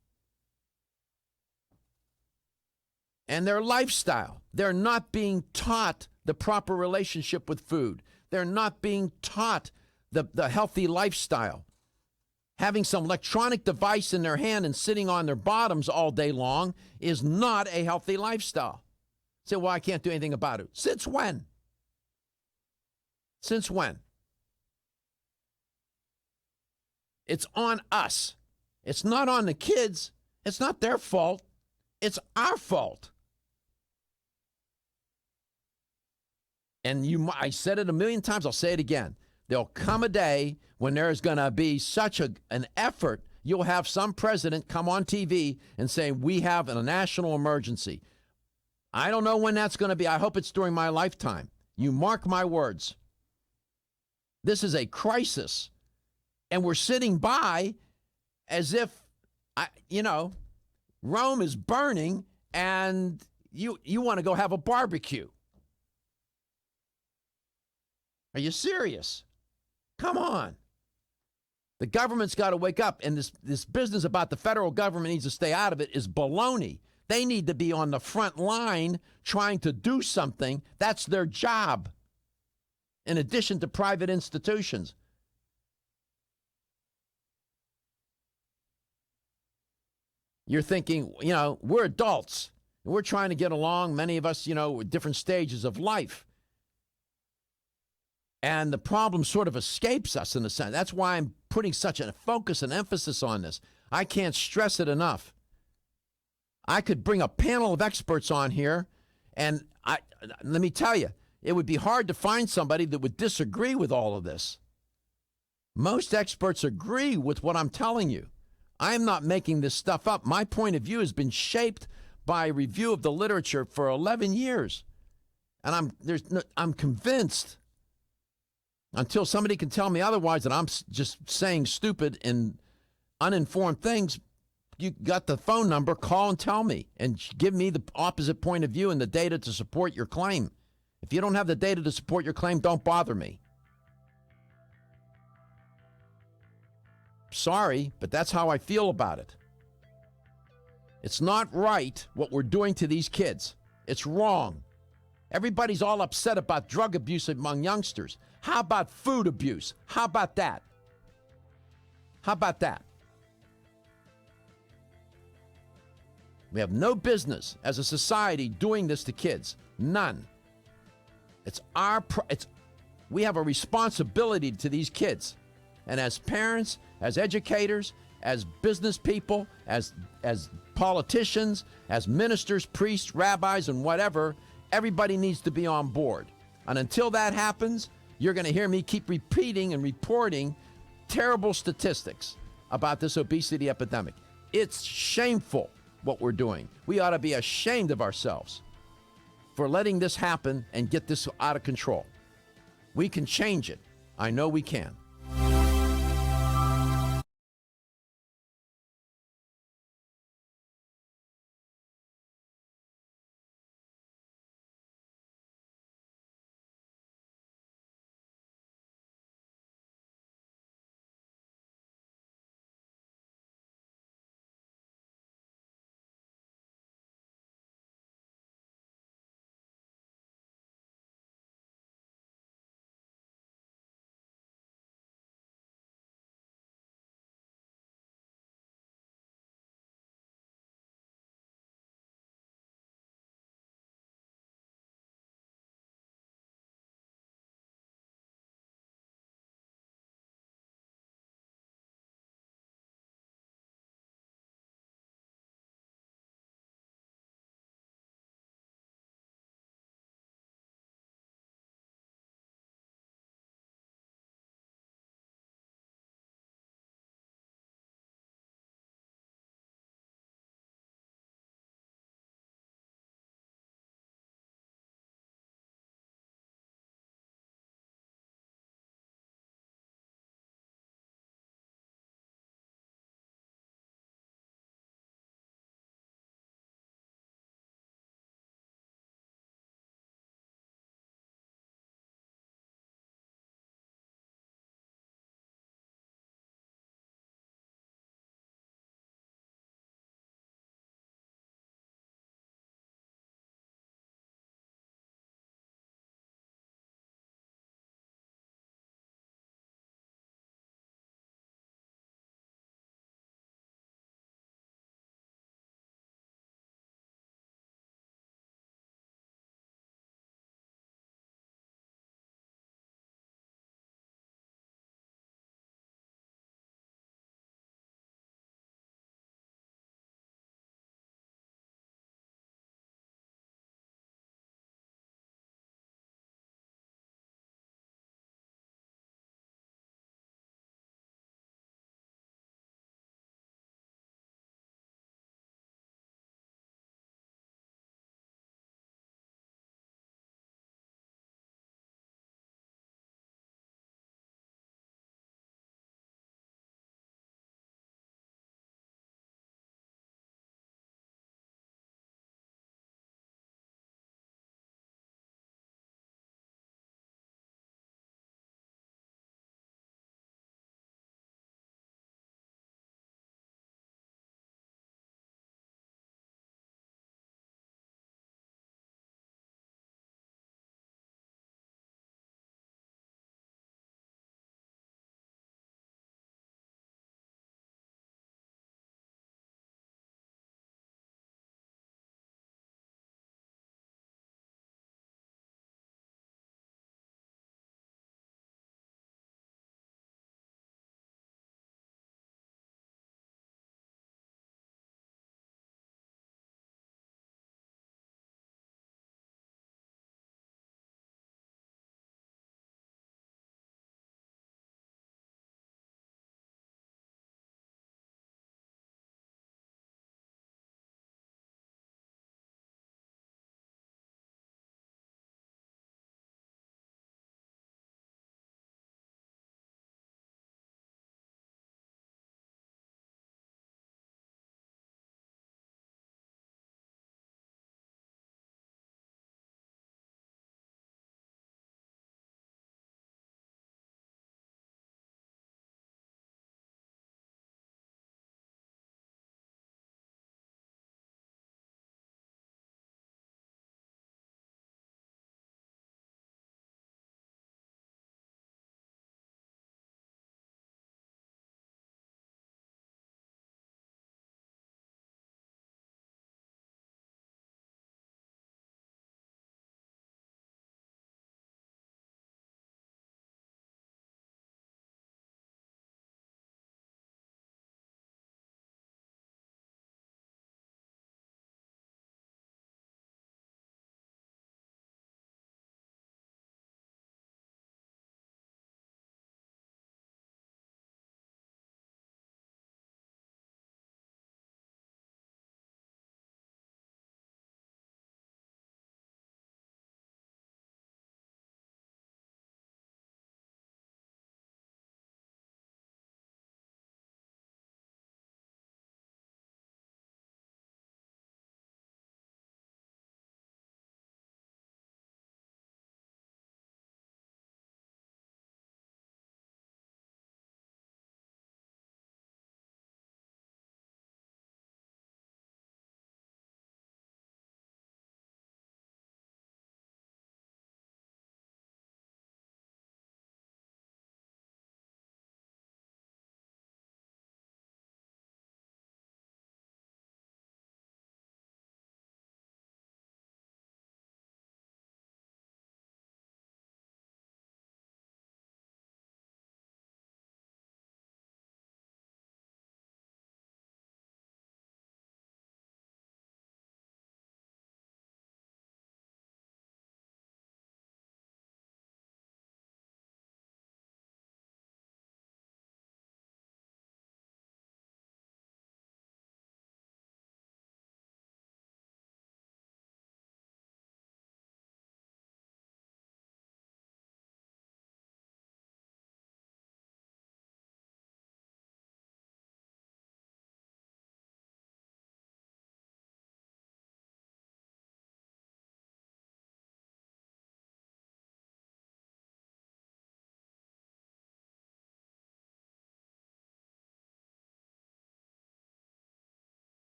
And their lifestyle. They're not being taught the proper relationship with food. They're not being taught the healthy lifestyle. Having some electronic device in their hand and sitting on their bottoms all day long is not a healthy lifestyle. Say, well, I can't do anything about it. Since when? Since when? It's on us. It's not on the kids. It's not their fault. It's our fault. And I said it a million times, I'll say it again. There'll come a day when there's going to be such an effort, you'll have some president come on TV and say, we have a national emergency. I don't know when that's going to be. I hope it's during my lifetime. You mark my words. This is a crisis. And we're sitting by as if, Rome is burning and you want to go have a barbecue. Are you serious? Come on. The government's got to wake up, and this business about the federal government needs to stay out of it is baloney. They need to be on the front line trying to do something. That's their job, in addition to private institutions. You're thinking, we're adults. We're trying to get along, many of us, with different stages of life. And the problem sort of escapes us in a sense. That's why I'm putting such a focus and emphasis on this. I can't stress it enough. I could bring a panel of experts on here, and let me tell you, it would be hard to find somebody that would disagree with all of this. Most experts agree with what I'm telling you. I'm not making this stuff up. My point of view has been shaped by review of the literature for 11 years. And I'm convinced, until somebody can tell me otherwise, that I'm just saying stupid and uninformed things. You got the phone number, call and tell me, and give me the opposite point of view and the data to support your claim. If you don't have the data to support your claim, don't bother me. Sorry, but that's how I feel about it. It's not right what we're doing to these kids. It's wrong. Everybody's all upset about drug abuse among youngsters. How about food abuse? How about that? How about that? We have no business as a society doing this to kids. None. We have a responsibility to these kids. And as parents, as educators, as business people, as politicians, as ministers, priests, rabbis, and whatever, everybody needs to be on board. And until that happens, you're going to hear me keep repeating and reporting terrible statistics about this obesity epidemic. It's shameful what we're doing. We ought to be ashamed of ourselves for letting this happen and get this out of control. We can change it. I know we can.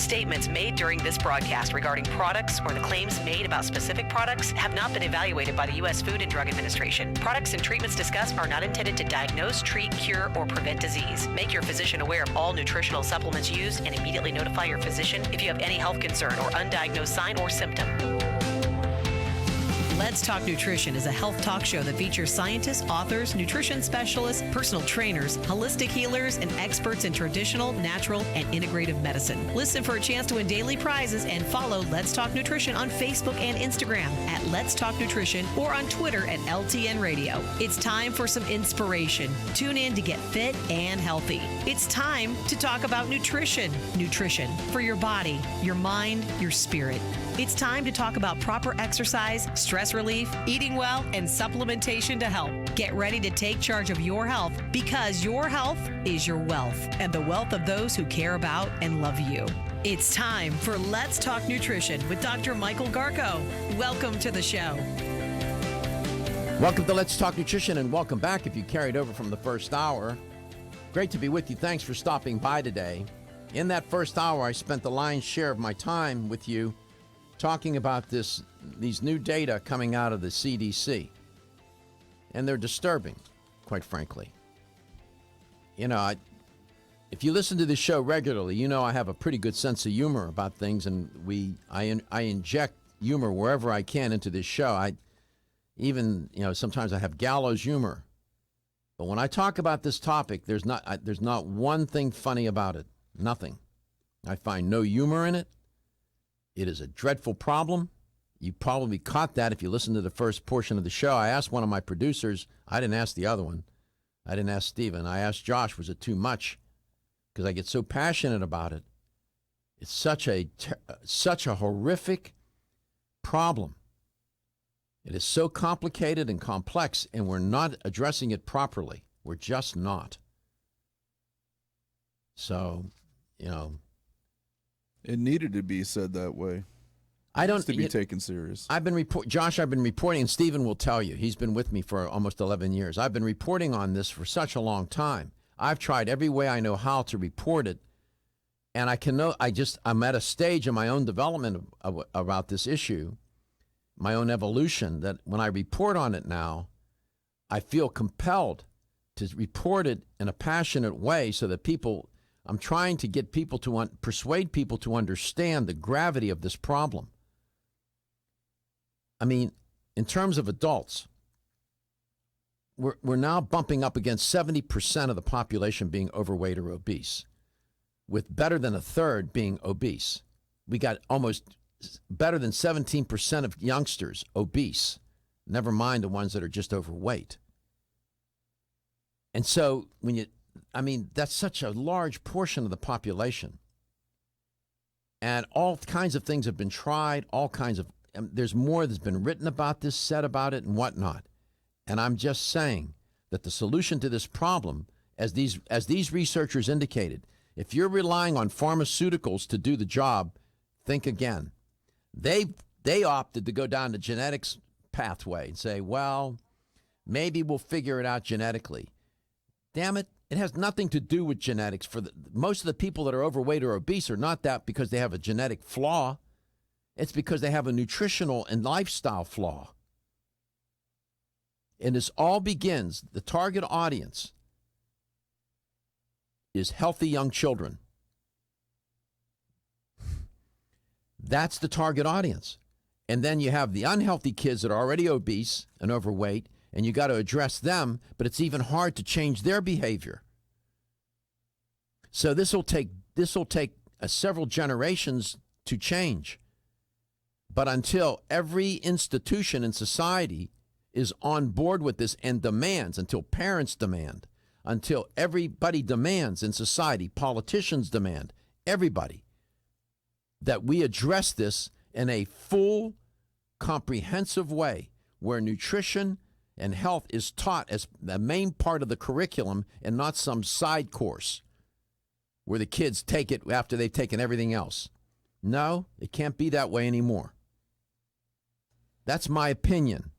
Statements made during this broadcast regarding products or the claims made about specific products have not been evaluated by the U.S. Food and Drug Administration. Products and treatments discussed are not intended to diagnose, treat, cure, or prevent disease. Make your physician aware of all nutritional supplements used and immediately notify your physician if you have any health concern or undiagnosed sign or symptom. Let's Talk Nutrition is a health talk show that features scientists, authors, nutrition specialists, personal trainers, holistic healers, and experts in traditional, natural, and integrative medicine. Listen for a chance to win daily prizes and follow Let's Talk Nutrition on Facebook and Instagram at Let's Talk Nutrition or on Twitter at LTN Radio. It's time for some inspiration. Tune in to get fit and healthy. It's time to talk about nutrition. Nutrition for your body, your mind, your spirit. It's time to talk about proper exercise, stress relief, eating well, and supplementation to help. Get ready to take charge of your health because your health is your wealth and the wealth of those who care about and love you. It's time for Let's Talk Nutrition with Dr. Michael Garko. Welcome to the show. Welcome to Let's Talk Nutrition, and welcome back if you carried over from the first hour. Great to be with you. Thanks for stopping by today. In that first hour, I spent the lion's share of my time with you talking about these new data coming out of the CDC. And they're disturbing, quite frankly. You know, if you listen to this show regularly, you know I have a pretty good sense of humor about things, and I inject humor wherever I can into this show. Sometimes I have gallows humor. But when I talk about this topic, there's not one thing funny about it. Nothing. I find no humor in it. It is a dreadful problem. You probably caught that if you listened to the first portion of the show. I asked one of my producers. I didn't ask the other one. I didn't ask Steven. I asked Josh, was it too much? Because I get so passionate about it. It's such a horrific problem. It is so complicated and complex, and we're not addressing it properly. We're just not. So, you know. It needed to be said that way. I don't to be taken serious. I've been reporting, and Stephen will tell you. He's been with me for almost 11 years. I've been reporting on this for such a long time. I've tried every way I know how to report it, and I'm at a stage in my own development about this issue, my own evolution, that when I report on it now, I feel compelled to report it in a passionate way so that I'm trying to get people to persuade people to understand the gravity of this problem. I mean, in terms of adults, we're now bumping up against 70% of the population being overweight or obese, with better than a third being obese. We got almost better than 17% of youngsters obese, never mind the ones that are just overweight. And so that's such a large portion of the population. And all kinds of things have been tried, there's more that's been written about this, said about it, and whatnot. And I'm just saying that the solution to this problem, as these researchers indicated, if you're relying on pharmaceuticals to do the job, think again. They opted to go down the genetics pathway and say, well, maybe we'll figure it out genetically. Damn it. It has nothing to do with genetics. Most of the people that are overweight or obese are not that because they have a genetic flaw. It's because they have a nutritional and lifestyle flaw. And this all begins, the target audience is healthy young children. That's the target audience. And then you have the unhealthy kids that are already obese and overweight, and you got to address them, but it's even hard to change their behavior. So this will take several generations to change. But until every institution in society is on board with this and demands, until parents demand, until everybody demands in society, politicians demand, everybody, that we address this in a full, comprehensive way where nutrition and health is taught as the main part of the curriculum and not some side course where the kids take it after they've taken everything else. No, it can't be that way anymore. That's my opinion.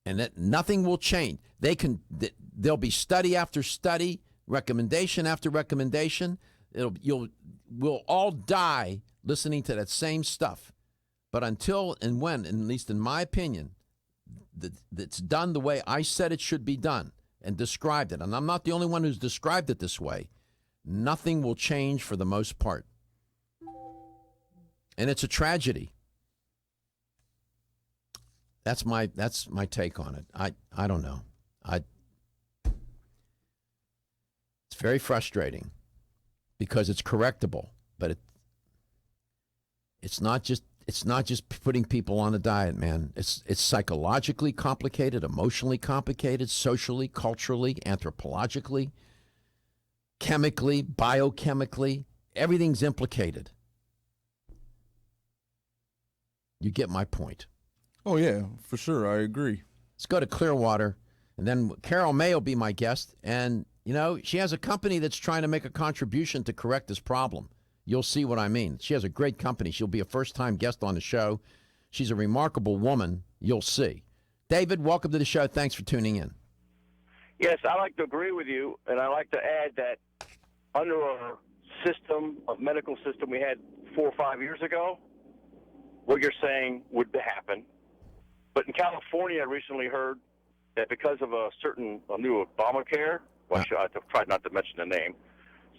And that nothing will change. There'll be study after study, recommendation after recommendation. We'll all die listening to that same stuff. But until and when, at least in my opinion, that's done the way I said it should be done and described it, and I'm not the only one who's described it this way, nothing will change for the most part. And it's a tragedy. That's my take on it. I don't know. It's very frustrating because it's correctable, but it's not just putting people on a diet, man. It's psychologically complicated, emotionally complicated, socially, culturally, anthropologically, chemically, biochemically. Everything's implicated. You get my point. Oh, yeah, for sure. I agree. Let's go to Clearwater, and then Carol May will be my guest. And, she has a company that's trying to make a contribution to correct this problem. You'll see what I mean. She has a great company. She'll be a first-time guest on the show. She's a remarkable woman. You'll see. David, welcome to the show. Thanks for tuning in. Yes, I like to agree with you, and I like to add that under our medical system we had 4 or 5 years ago, what you're saying would happen. But in California, I recently heard that because of a new Obamacare, I tried not to mention the name,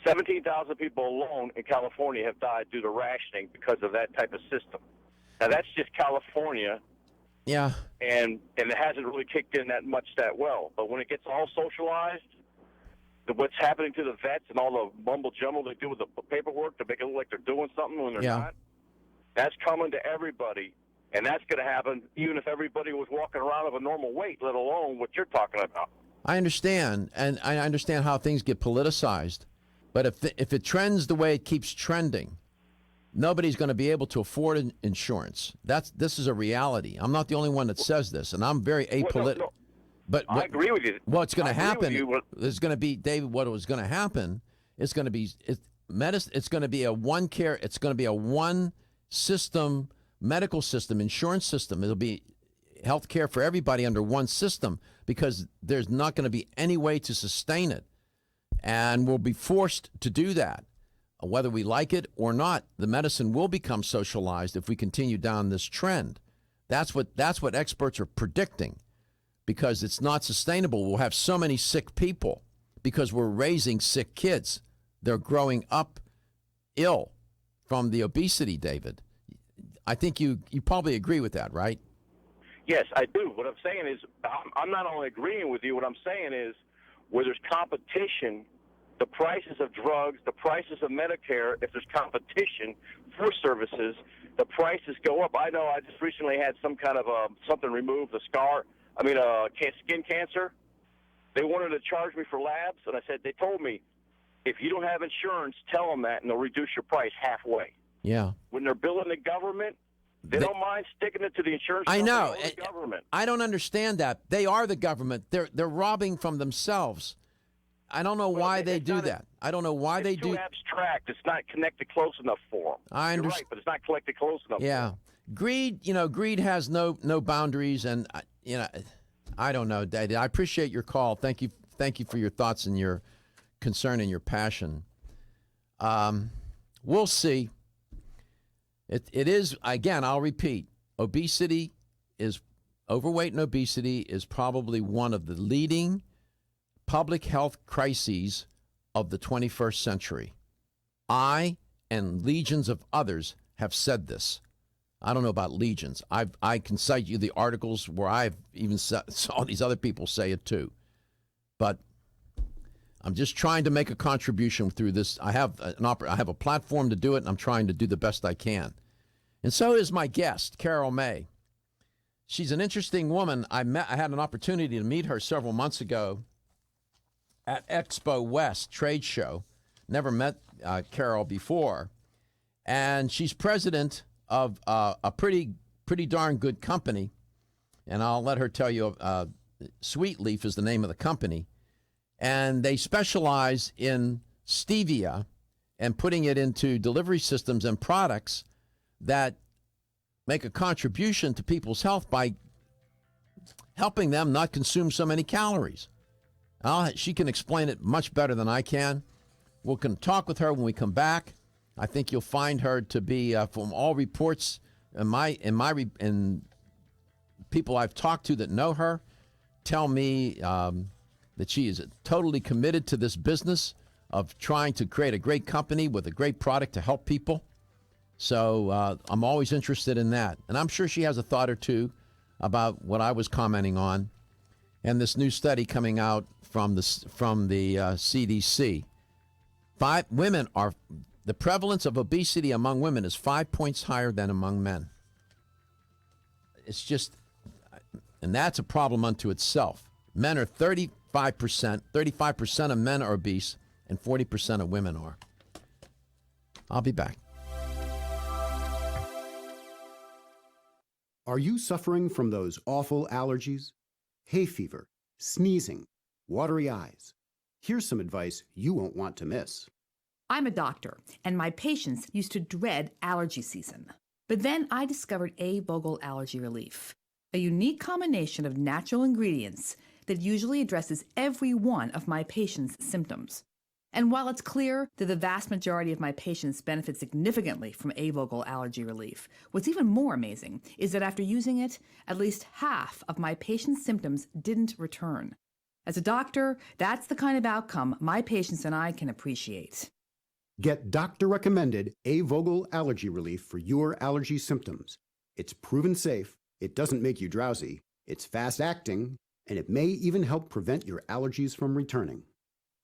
17,000 people alone in California have died due to rationing because of that type of system. Now, that's just California. Yeah. And it hasn't really kicked in that well. But when it gets all socialized, what's happening to the vets and all the mumble-jumble they do with the paperwork to make it look like they're doing something when they're not, that's coming to everybody. And that's going to happen even if everybody was walking around of a normal weight, let alone what you're talking about. I understand, and I understand how things get politicized. But if it trends the way it keeps trending, nobody's going to be able to afford insurance. This is a reality. I'm not the only one that says this, and I'm very apolitical. No. But I agree with you. What's going to happen is going to be, David, what was going to happen is going to be medicine. It's going to be a one care. It's going to be a one system, medical system, insurance system. It'll be health care for everybody under one system because there's not going to be any way to sustain it. And we'll be forced to do that. Whether we like it or not, the medicine will become socialized if we continue down this trend. That's what experts are predicting because it's not sustainable. We'll have so many sick people because we're raising sick kids. They're growing up ill from the obesity, David. I think you probably agree with that, right? Yes, I do. What I'm saying is I'm not only agreeing with you. What I'm saying is where there's competition, the prices of drugs, the prices of Medicare, if there's competition for services, the prices go up. I know I just recently had some kind of something removed, skin cancer. They wanted to charge me for labs, and I said, they told me, if you don't have insurance, tell them that, and they'll reduce your price halfway. Yeah. When they're billing the government, they don't mind sticking it to the insurance company. I know. Or the government. I don't understand that. They are the government. They're robbing from themselves. I don't know why they do that. I don't know why they do. It's too abstract. It's not connected close enough for them. I understand. You're right, but it's not connected close enough. Yeah. For them. Greed has no boundaries, and I don't know, Daddy. I appreciate your call. Thank you for your thoughts and your concern and your passion. We'll see. It is, again, I'll repeat, overweight and obesity is probably one of the leading public health crises of the 21st century. I and legions of others have said this. I don't know about legions. I can cite you the articles where I've even saw these other people say it too. But I'm just trying to make a contribution through this. I have a platform to do it, and I'm trying to do the best I can. And so is my guest, Carol May. She's an interesting woman. I had an opportunity to meet her several months ago at Expo West trade show. Never met Carol before. And she's president of a pretty darn good company. And I'll let her tell you, Sweet Leaf is the name of the company. And they specialize in stevia and putting it into delivery systems and products that make a contribution to people's health by helping them not consume so many calories. She can explain it much better than I can. We're going to talk with her when we come back. I think you'll find her to be, from all reports, and people I've talked to that know her, tell me that she is totally committed to this business of trying to create a great company with a great product to help people. So I'm always interested in that. And I'm sure she has a thought or two about what I was commenting on and this new study coming out from the CDC. The prevalence of obesity among women is 5 points higher than among men. It's just, and that's a problem unto itself. Men are 35% of men are obese, and 40% of women are. I'll be back. Are you suffering from those awful allergies? Hay fever, sneezing, watery eyes. Here's some advice you won't want to miss. I'm a doctor, and my patients used to dread allergy season. But then I discovered A-Vogel Allergy Relief, a unique combination of natural ingredients that usually addresses every one of my patients' symptoms. And while it's clear that the vast majority of my patients benefit significantly from A-Vogel Allergy Relief, what's even more amazing is that after using it, at least half of my patients' symptoms didn't return. As a doctor, that's the kind of outcome my patients and I can appreciate. Get doctor-recommended A-Vogel Allergy Relief for your allergy symptoms. It's proven safe, it doesn't make you drowsy, it's fast-acting, and it may even help prevent your allergies from returning.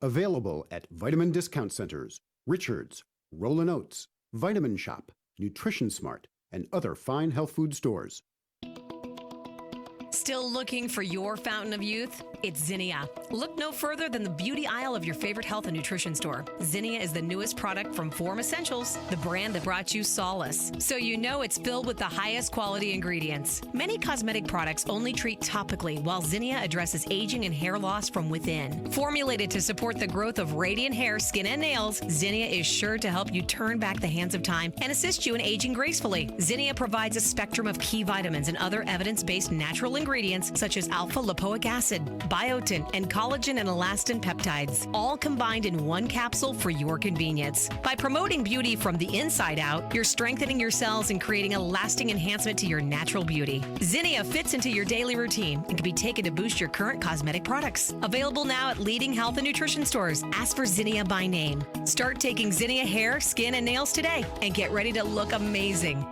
Available at vitamin discount centers, Richards, Rollin' Oats, Vitamin Shop, Nutrition Smart, and other fine health food stores. Still looking for your fountain of youth? It's Zinnia. Look no further than the beauty aisle of your favorite health and nutrition store. Zinnia is the newest product from Form Essentials, the brand that brought you solace. So you know it's filled with the highest quality ingredients. Many cosmetic products only treat topically, while Zinnia addresses aging and hair loss from within. Formulated to support the growth of radiant hair, skin, and nails, Zinnia is sure to help you turn back the hands of time and assist you in aging gracefully. Zinnia provides a spectrum of key vitamins and other evidence-based natural ingredients such as alpha-lipoic acid, biotin, and collagen and elastin peptides, all combined in one capsule for your convenience. By promoting beauty from the inside out, you're strengthening your cells and creating a lasting enhancement to your natural beauty. Zinnia fits into your daily routine and can be taken to boost your current cosmetic products. Available now at leading health and nutrition stores. Ask for Zinnia by name. Start taking Zinnia hair, skin, and nails today and get ready to look amazing.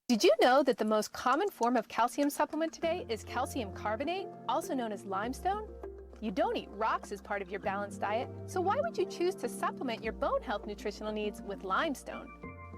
Did you know that the most common form of calcium supplement today is calcium carbonate, also known as limestone? You don't eat rocks as part of your balanced diet, so why would you choose to supplement your bone health nutritional needs with limestone?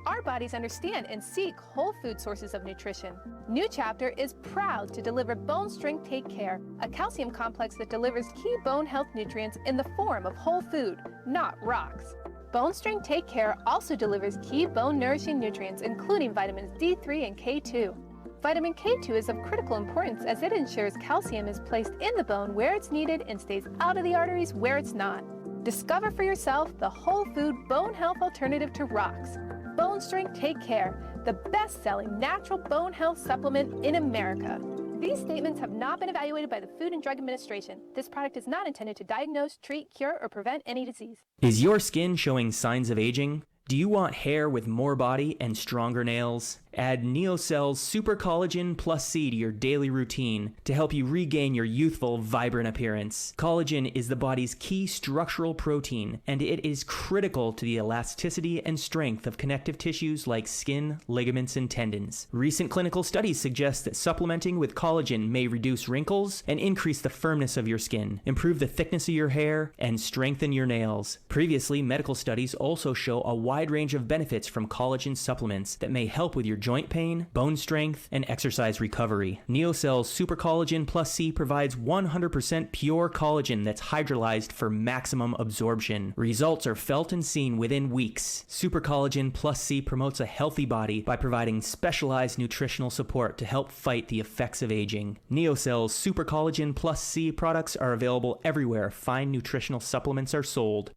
Our bodies understand and seek whole food sources of nutrition. New Chapter is proud to deliver Bone Strength Take Care, a calcium complex that delivers key bone health nutrients in the form of whole food, not rocks. Bone Strength Take Care also delivers key bone-nourishing nutrients, including vitamins D3 and K2. Vitamin K2 is of critical importance as it ensures calcium is placed in the bone where it's needed and stays out of the arteries where it's not. Discover for yourself the whole food bone health alternative to rocks. Bone Strength Take Care, the best-selling natural bone health supplement in America. These statements have not been evaluated by the Food and Drug Administration. This product is not intended to diagnose, treat, cure, or prevent any disease. Is your skin showing signs of aging? Do you want hair with more body and stronger nails? Add NeoCell's Super Collagen Plus C to your daily routine to help you regain your youthful, vibrant appearance. Collagen is the body's key structural protein, and it is critical to the elasticity and strength of connective tissues like skin, ligaments, and tendons. Recent clinical studies suggest that supplementing with collagen may reduce wrinkles and increase the firmness of your skin, improve the thickness of your hair, and strengthen your nails. Previously, medical studies also show a wide range of benefits from collagen supplements that may help with your joint pain, bone strength, and exercise recovery. NeoCell's Super Collagen Plus C provides 100% pure collagen that's hydrolyzed for maximum absorption. Results are felt and seen within weeks. Super Collagen Plus C promotes a healthy body by providing specialized nutritional support to help fight the effects of aging. NeoCell's Super Collagen Plus C products are available everywhere fine nutritional supplements are sold.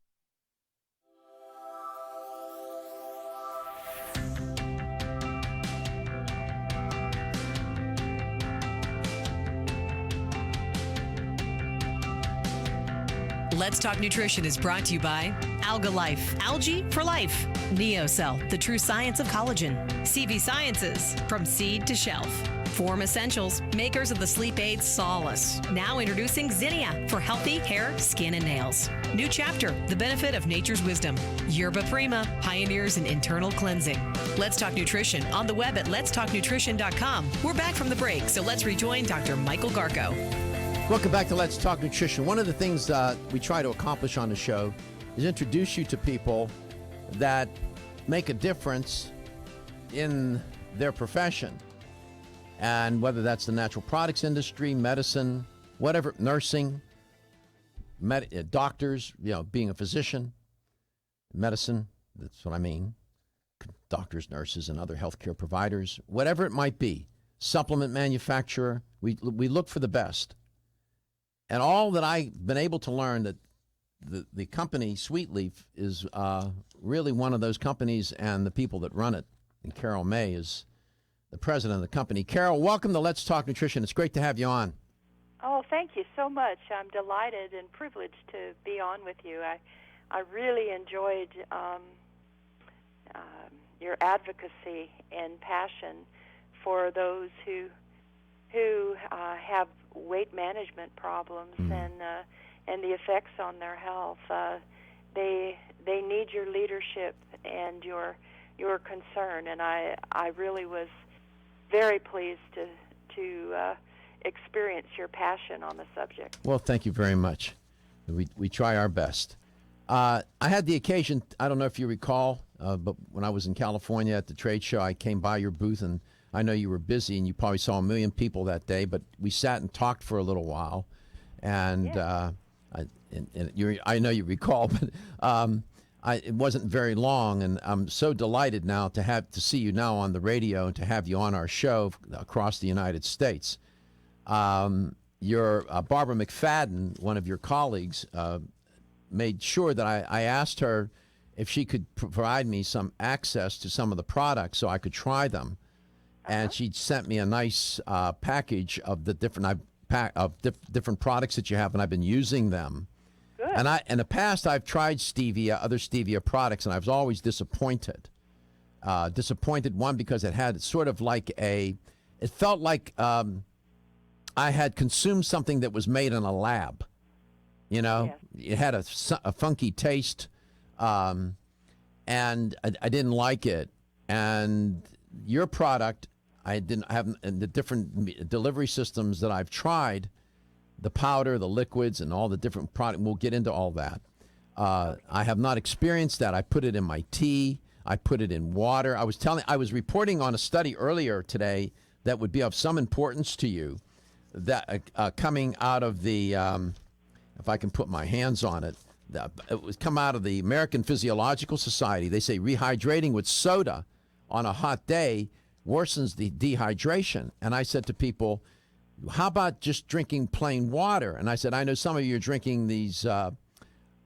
Let's Talk Nutrition is brought to you by Alga Life, algae for life. NeoCell, the true science of collagen. CV Sciences, from seed to shelf. Form Essentials, makers of the sleep aid Solace. Now introducing Zinnia for healthy hair, skin, and nails. New Chapter, the benefit of nature's wisdom. Yerba Prima, pioneers in internal cleansing. Let's Talk Nutrition on the web at letstalknutrition.com. We're back from the break, so let's rejoin Dr. Michael Garko. Welcome back to Let's Talk Nutrition. One of the things we try to accomplish on the show is introduce you to people that make a difference in their profession. And whether that's the natural products industry, medicine, whatever, nursing, doctors, being a physician, medicine, that's what I mean, doctors, nurses, and other healthcare providers, whatever it might be, supplement manufacturer, we look for the best. And all that I've been able to learn that the company, Sweet Leaf, is really one of those companies, and the people that run it, and Carol May is the president of the company. Carol, welcome to Let's Talk Nutrition. It's great to have you on. Oh, thank you so much. I'm delighted and privileged to be on with you. I really enjoyed your advocacy and passion for those who have weight management problems and the effects on their health. They need your leadership and your concern, and I really was very pleased to experience your passion on the subject. Well, thank you very much. We try our best. I had the occasion, I don't know if you recall, but when I was in California at the trade show, I came by your booth, and I know you were busy, and you probably saw 1 million people that day, but we sat and talked for a little while, and I know you recall, but it wasn't very long, and I'm so delighted now to see you now on the radio and to have you on our show across the United States. Barbara McFadden, one of your colleagues, made sure that I asked her if she could provide me some access to some of the products so I could try them. And she sent me a nice package of the different different products that you have, and I've been using them. Good. And in the past, I've tried stevia, other stevia products, and I was always disappointed. One, because it had sort of like it felt like I had consumed something that was made in a lab. It had a funky taste, and I didn't like it. And your product, I didn't have the different delivery systems that I've tried, the powder, the liquids, and all the different products. We'll get into all that. I have not experienced that. I put it in my tea. I put it in water. I was reporting on a study earlier today that would be of some importance to you, that coming out of the, if I can put my hands on it, it was come out of the American Physiological Society. They say rehydrating with soda on a hot day worsens the dehydration. And I said to people, how about just drinking plain water? And I said, I know some of you are drinking these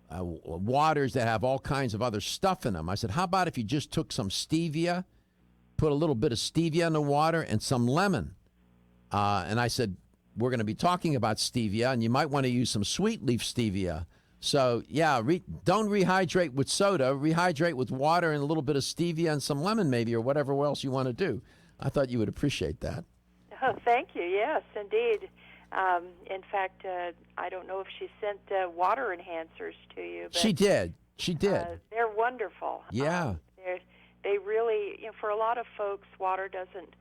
waters that have all kinds of other stuff in them. I said, how about if you just took some stevia, put a little bit of stevia in the water and some lemon? And I said, we're going to be talking about stevia, and you might want to use some Sweet Leaf stevia. So, yeah, don't rehydrate with soda. Rehydrate with water and a little bit of stevia and some lemon maybe, or whatever else you want to do. I thought you would appreciate that. Oh, thank you. Yes, indeed. In fact, I don't know if she sent water enhancers to you. But, she did. They're wonderful. Yeah. They really, for a lot of folks, water doesn't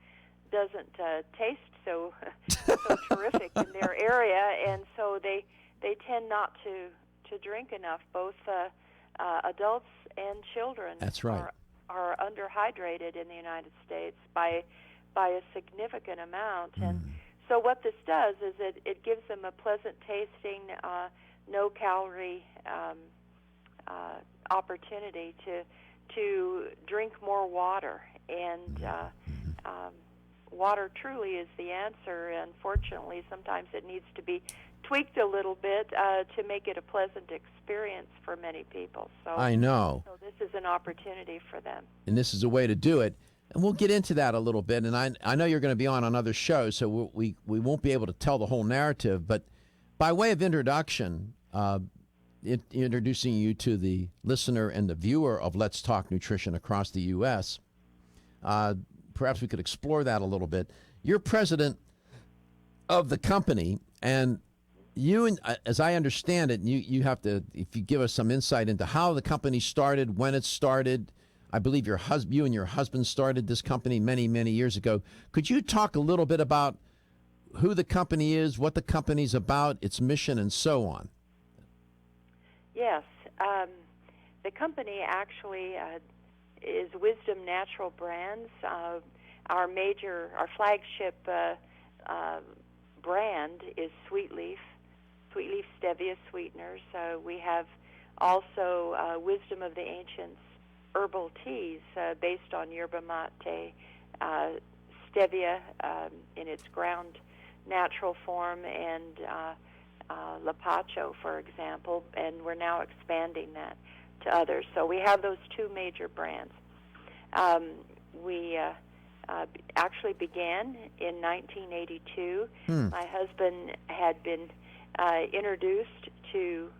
taste so terrific in their area, and so they tend not to drink enough. Both adults and children. That's right. Are underhydrated in the United States by a significant amount, and so what this does is it gives them a pleasant tasting, no calorie opportunity to drink more water, and water truly is the answer. Unfortunately, sometimes it needs to be tweaked a little bit to make it a pleasant experience for many people. So I know. So this is an opportunity for them. And this is a way to do it. And we'll get into that a little bit. And I know you're going to be on other shows, so we won't be able to tell the whole narrative. But by way of introduction, introducing you to the listener and the viewer of Let's Talk Nutrition across the U.S., perhaps we could explore that a little bit. You're president of the company, and you, and as I understand it, you have to, if you give us some insight into how the company started, when it started. I believe you and your husband started this company many, many years ago. Could you talk a little bit about who the company is, what the company's about, its mission, and so on? Yes. The company actually is Wisdom Natural Brands. Our flagship brand is Sweet Leaf Stevia sweeteners. We have also Wisdom of the Ancients herbal teas based on yerba mate, stevia in its ground natural form, and lapacho, for example, and we're now expanding that to others. So we have those two major brands. We actually began in 1982. My husband had been introduced to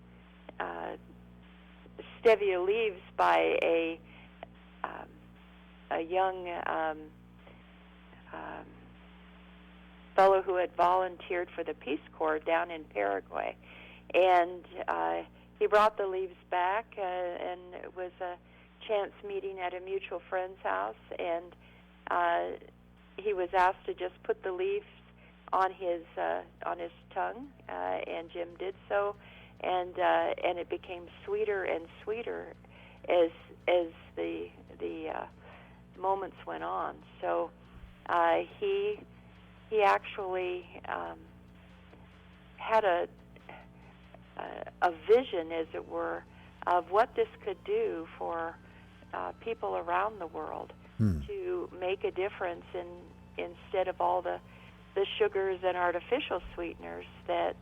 stevia leaves by a young fellow who had volunteered for the Peace Corps down in Paraguay, and he brought the leaves back, and it was a chance meeting at a mutual friend's house, and he was asked to just put the leaves on his tongue, and Jim did so. And it became sweeter and sweeter as the moments went on. So he actually had a vision, as it were, of what this could do for people around the world to make a difference instead of all the sugars and artificial sweeteners that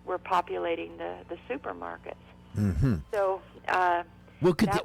were populating the supermarkets. Mm-hmm. So that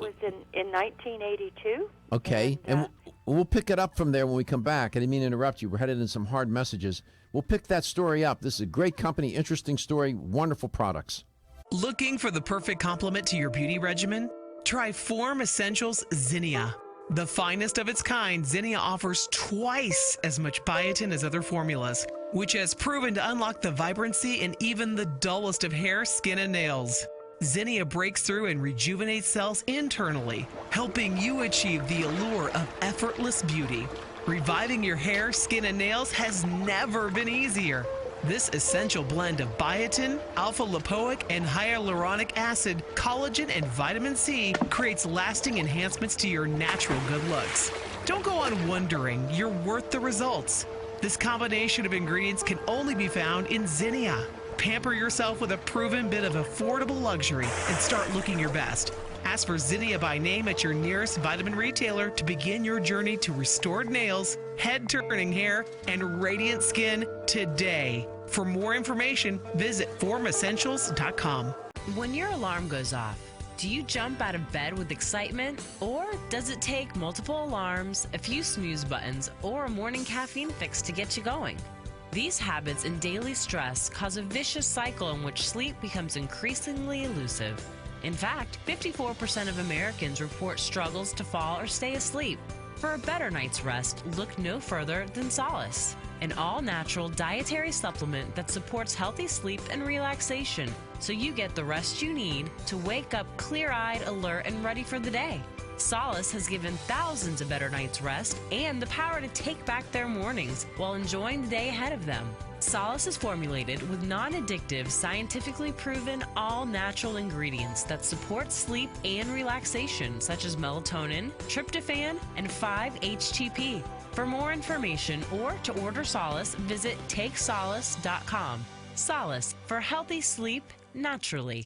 was in 1982. Okay, and we'll pick it up from there when we come back. I didn't mean to interrupt you. We're headed in some hard messages. We'll pick that story up. This is a great company, interesting story, wonderful products. Looking for the perfect complement to your beauty regimen? Try Form Essentials Zinnia. The finest of its kind, Zinnia offers twice as much biotin as other formulas, which has proven to unlock the vibrancy in even the dullest of hair, skin, and nails. Zinnia breaks through and rejuvenates cells internally, helping you achieve the allure of effortless beauty. Reviving your hair, skin, and nails has never been easier. This essential blend of biotin, alpha-lipoic, and hyaluronic acid, collagen, and vitamin C creates lasting enhancements to your natural good looks. Don't go on wondering, you're worth the results. This combination of ingredients can only be found in Zinnia. Pamper yourself with a proven bit of affordable luxury and start looking your best. Ask for Zinnia by name at your nearest vitamin retailer to begin your journey to restored nails, head-turning hair, and radiant skin today. For more information, visit formessentials.com. When your alarm goes off, do you jump out of bed with excitement? Or does it take multiple alarms, a few snooze buttons, or a morning caffeine fix to get you going? These habits and daily stress cause a vicious cycle in which sleep becomes increasingly elusive. In fact, 54% of Americans report struggles to fall or stay asleep. For a better night's rest, look no further than Solace, an all-natural dietary supplement that supports healthy sleep and relaxation, so you get the rest you need to wake up clear-eyed, alert, and ready for the day. Solace has given thousands a better night's rest and the power to take back their mornings while enjoying the day ahead of them. Solace is formulated with non-addictive, scientifically proven, all-natural ingredients that support sleep and relaxation, such as melatonin, tryptophan, and 5-HTP. For more information or to order Solace, visit takesolace.com. Solace for healthy sleep naturally.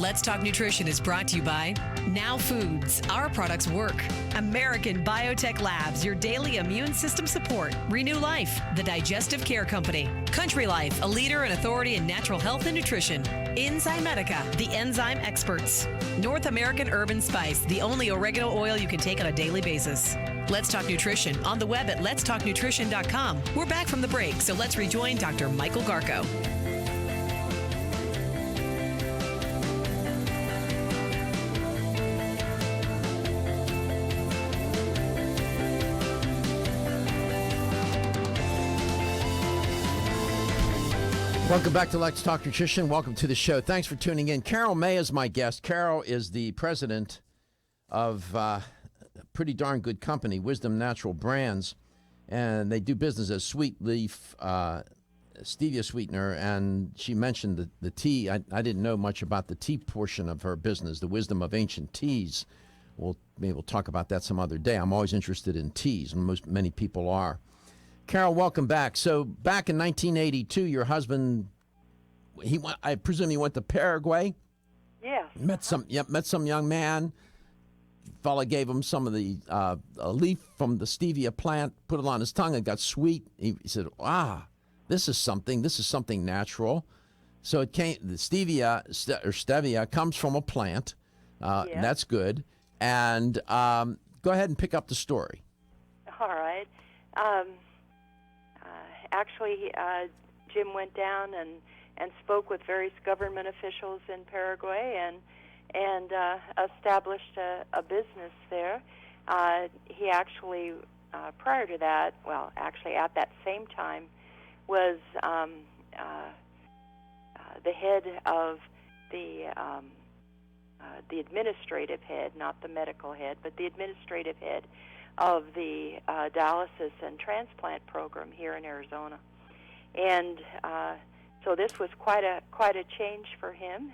Let's Talk Nutrition is brought to you by Now Foods. Our products work. American Biotech Labs, your daily immune system support. Renew Life, the digestive care company. Country Life, a leader and authority in natural health and nutrition. Enzymedica, the enzyme experts. North American Herb and Spice, the only oregano oil you can take on a daily basis. Let's Talk Nutrition on the web at letstalknutrition.com. We're back from the break, so let's rejoin Dr. Michael Garko. Welcome back to Let's Talk Nutrition. Welcome to the show. Thanks for tuning in. Carol May is my guest. Carol is the president of a pretty darn good company, Wisdom Natural Brands, and they do business as Sweet Leaf Stevia sweetener. And she mentioned the tea. I didn't know much about the tea portion of her business, the wisdom of ancient teas. Maybe we'll talk about that some other day. I'm always interested in teas, and many people are. Carol, welcome back. So back in 1982, your husband, I presume he went to Paraguay? Yeah. Met some young man. Fella gave him some of the a leaf from the stevia plant, put it on his tongue, and got sweet. He said, this is something natural. So it came, the stevia comes from a plant. And that's good. And go ahead and pick up the story. All right. Actually, Jim went down and spoke with various government officials in Paraguay and established a business there. He actually, prior to that, at that same time, was the head of the administrative head, not the medical head, but the administrative head of the dialysis and transplant program here in Arizona, and so this was quite a change for him.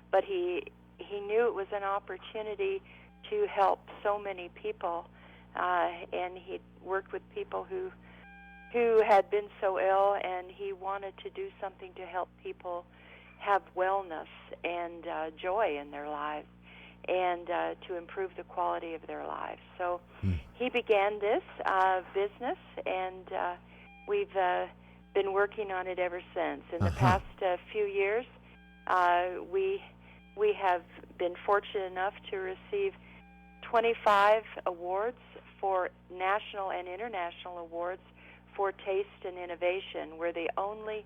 But he knew it was an opportunity to help so many people, and he worked with people who had been so ill, and he wanted to do something to help people have wellness and joy in their lives, and to improve the quality of their lives. So he began this business, and we've been working on it ever since. In the past few years, we have been fortunate enough to receive 25 awards for national and international awards for taste and innovation. We're the only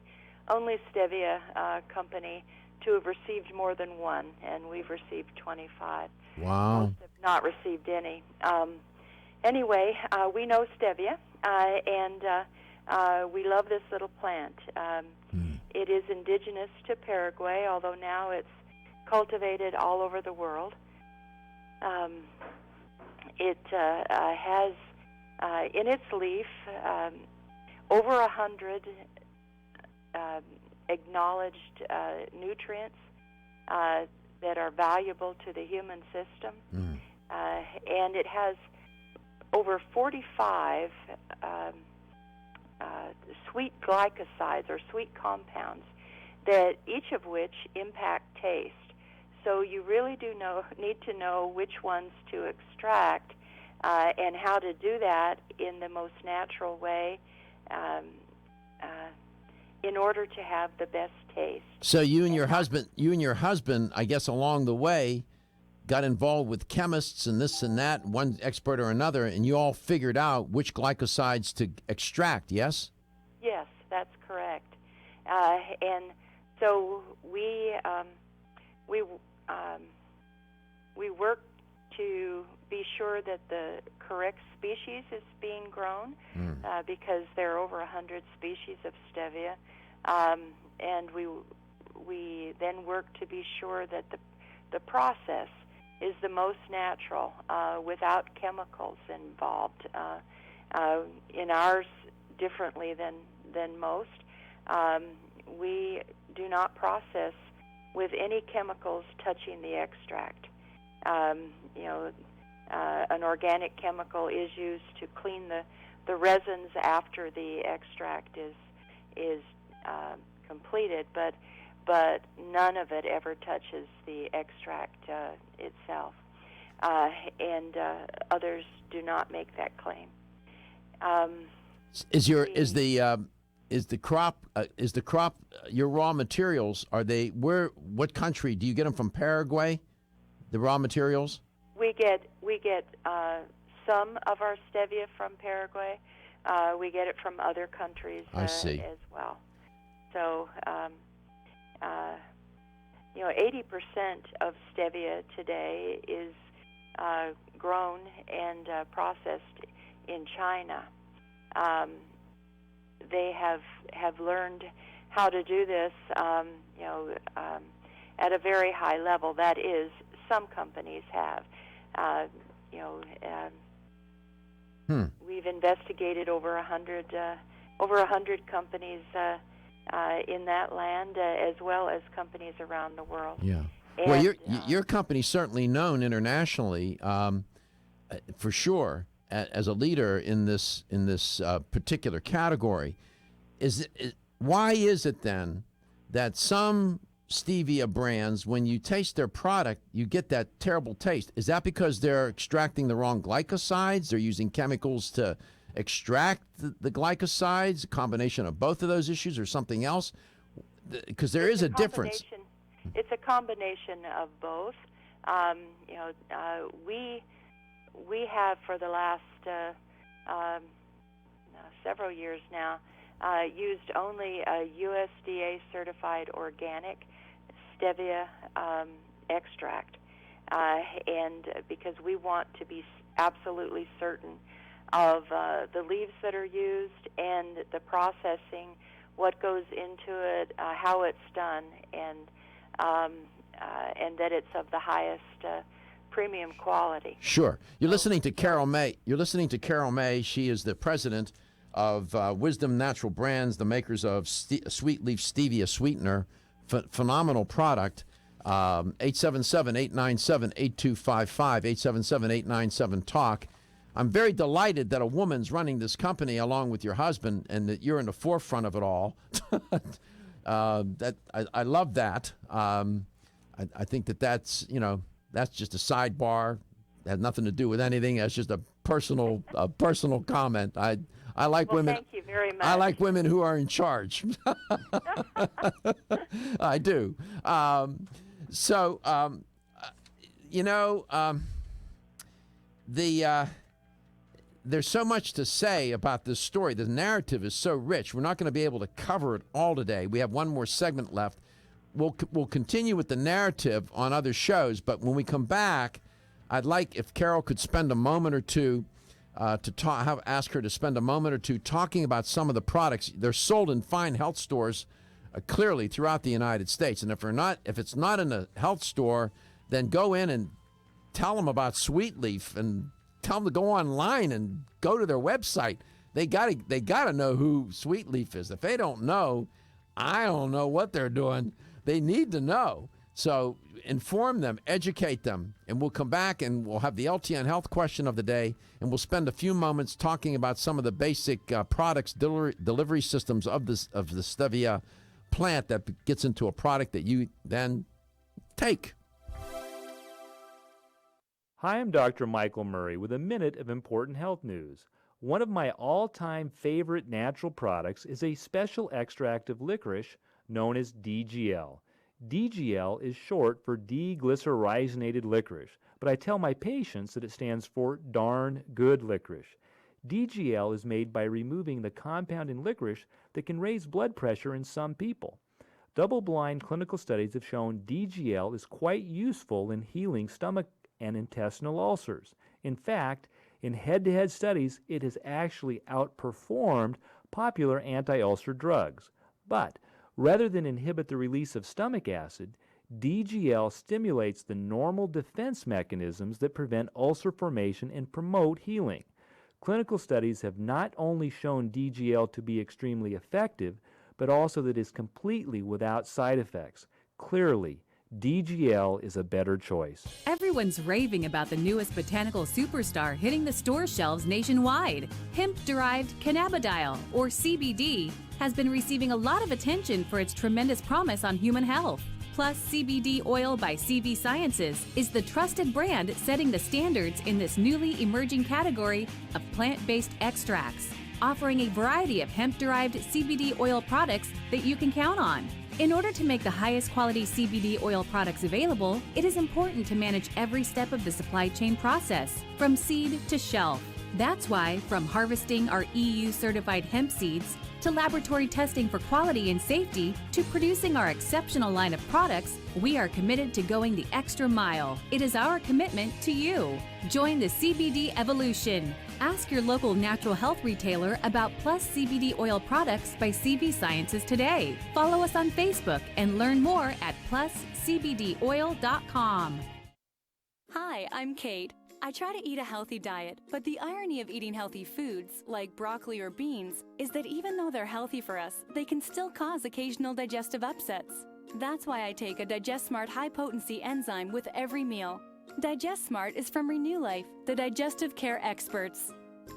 stevia company to have received more than one, and we've received 25. Wow. Most have not received any. Anyway, we know stevia, and we love this little plant. It is indigenous to Paraguay, although now it's cultivated all over the world. It has in its leaf over 100 acknowledged nutrients that are valuable to the human system, and it has over 45 sweet glycosides or sweet compounds, that each of which impact taste. So you really do need to know which ones to extract and how to do that in the most natural way in order to have the best taste. So you and your husband, I guess along the way, got involved with chemists and this and that, one expert or another, and you all figured out which glycosides to extract, yes? Yes, that's correct. And so we work to be sure that the correct species is being grown, because there are over 100 species of stevia, and we then work to be sure that the process is the most natural, without chemicals involved. In ours, differently than most, we do not process with any chemicals touching the extract. An organic chemical is used to clean the resins after the extract is completed, but but none of it ever touches the extract itself. And others do not make that claim. Is the crop your raw materials? Are they what country do you get them from? Paraguay, the raw materials. We get some of our stevia from Paraguay. We get it from other countries as well. So 80% of stevia today is grown and processed in China. They have learned how to do this, at a very high level. That is, some companies have. We've investigated over 100 companies in that land, as well as companies around the world. Yeah. And, well, your company's certainly known internationally, for sure, as a leader in this particular category. Why is it then that some stevia brands, when you taste their product, you get that terrible taste? Is that because they're extracting the wrong glycosides? They're using chemicals to extract the glycosides, a combination of both of those issues, or something else? Because there is a difference. It's a combination of both. We have for the last several years now used only a USDA certified organic stevia extract, and because we want to be absolutely certain of the leaves that are used and the processing, what goes into it, how it's done, and that it's of the highest premium quality. Sure. You're listening to Carol May. She is the president of Wisdom Natural Brands, the makers of Sweet Leaf Stevia Sweetener. Phenomenal product. 877-897-8255, 877-897-TALK. I'm very delighted that a woman's running this company along with your husband, and that you're in the forefront of it all. I love that. I think that's just a sidebar. It has nothing to do with anything. That's just a personal comment. I like women. Thank you very much. I like women who are in charge. I do. There's so much to say about this story. The narrative is so rich. We're not going to be able to cover it all today. We have one more segment left. We'll continue with the narrative on other shows, but when we come back, I'd like if Carol could spend a moment or two ask her to spend a moment or two talking about some of the products. They're sold in fine health stores clearly throughout the United States. And if it's not in a health store, then go in and tell them about Sweet Leaf and tell them to go online and go to their website. They gotta know who Sweet Leaf is. If they don't know, I don't know what they're doing. They need to know. So inform them, educate them, and we'll come back and we'll have the LTN Health question of the day, and we'll spend a few moments talking about some of the basic products, delivery systems of the stevia plant that gets into a product that you then take. Hi, I'm Dr. Michael Murray with a minute of important health news. One of my all-time favorite natural products is a special extract of licorice known as DGL. DGL is short for deglycyrrhizated licorice, but I tell my patients that it stands for darn good licorice. DGL is made by removing the compound in licorice that can raise blood pressure in some people. Double-blind clinical studies have shown DGL is quite useful in healing stomach and intestinal ulcers. In fact, in head-to-head studies, it has actually outperformed popular anti-ulcer drugs. But rather than inhibit the release of stomach acid, DGL stimulates the normal defense mechanisms that prevent ulcer formation and promote healing. Clinical studies have not only shown DGL to be extremely effective, but also that it is completely without side effects. Clearly, DGL is a better choice. Everyone's raving about the newest botanical superstar hitting the store shelves nationwide. Hemp-derived cannabidiol, or CBD, has been receiving a lot of attention for its tremendous promise on human health. Plus, CBD Oil by CV Sciences is the trusted brand setting the standards in this newly emerging category of plant-based extracts, offering a variety of hemp-derived CBD oil products that you can count on. In order to make the highest quality CBD oil products available, it is important to manage every step of the supply chain process, from seed to shelf. That's why, from harvesting our EU-certified hemp seeds, to laboratory testing for quality and safety, to producing our exceptional line of products, we are committed to going the extra mile. It is our commitment to you. Join the CBD evolution. Ask your local natural health retailer about Plus CBD oil products by CV Sciences today. Follow us on Facebook and learn more at pluscbdoil.com. Hi, I'm Kate. I try to eat a healthy diet, but the irony of eating healthy foods, like broccoli or beans, is that even though they're healthy for us, they can still cause occasional digestive upsets. That's why I take a DigestSmart high-potency enzyme with every meal. DigestSmart is from Renew Life, the digestive care experts.